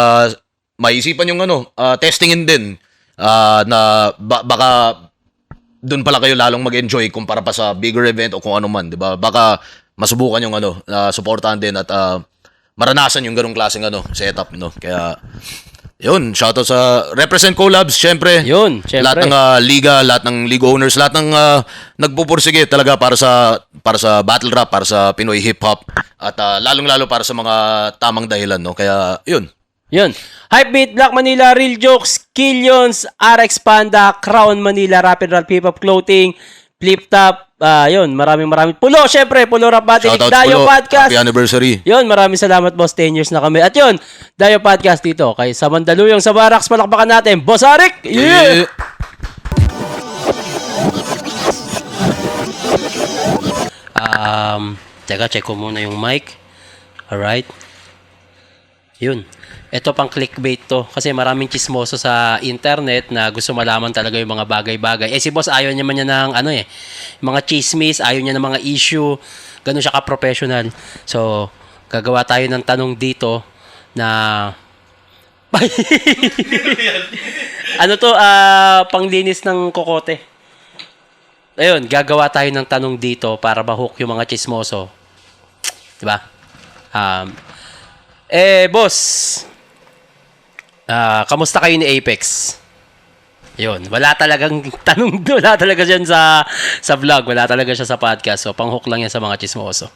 maisipan yung testingin din na baka doon pala kayo lalong mag-enjoy kumpara pa sa bigger event o kung ano man, di ba? Baka masubukan yung suportahan din at maranasan yung ganong klaseng setup, no? Kaya yun, shoutout sa Represent Collabs, syempre. Yun, syempre. Lahat ng liga, lahat ng league owners, lahat ng nagpupursige talaga para sa battle rap, para sa Pinoy hip hop at lalong-lalo para sa mga tamang dahilan, no? Kaya yun. Hypebeat, Black Manila, Real Jokes, Killions, RX Panda, Crown Manila, Rapid Rap Hip Hop Clothing, Flip Top, maraming Pulo, syempre, Pulo Rap Battle, Shoutout Dayo Pulo, Podcast. happy anniversary. Yun, maraming salamat, boss. 10 years na kami. At yun, Dayo Podcast dito kay sa Mandaluyong sa Barracks. Palakpakan natin, Boss Arik! Yeah! Teka, check ko muna yung mic. Alright. Yun. Ito pang clickbait to. Kasi maraming chismoso sa internet na gusto malaman talaga yung mga bagay-bagay. Si boss ayaw niya man niya ng mga chismis, ayaw niya ng mga issue. Ganun siya ka-professional. So, gagawa tayo ng tanong dito na panglinis ng kokote. Ayun, gagawa tayo ng tanong dito para ma-hook yung mga chismoso. Diba? Boss, kamusta kayo ni Apex? Yun, wala talagang tanong, wala talaga siya sa vlog, wala talaga siya sa podcast. So, pang-hook lang yan sa mga chismoso.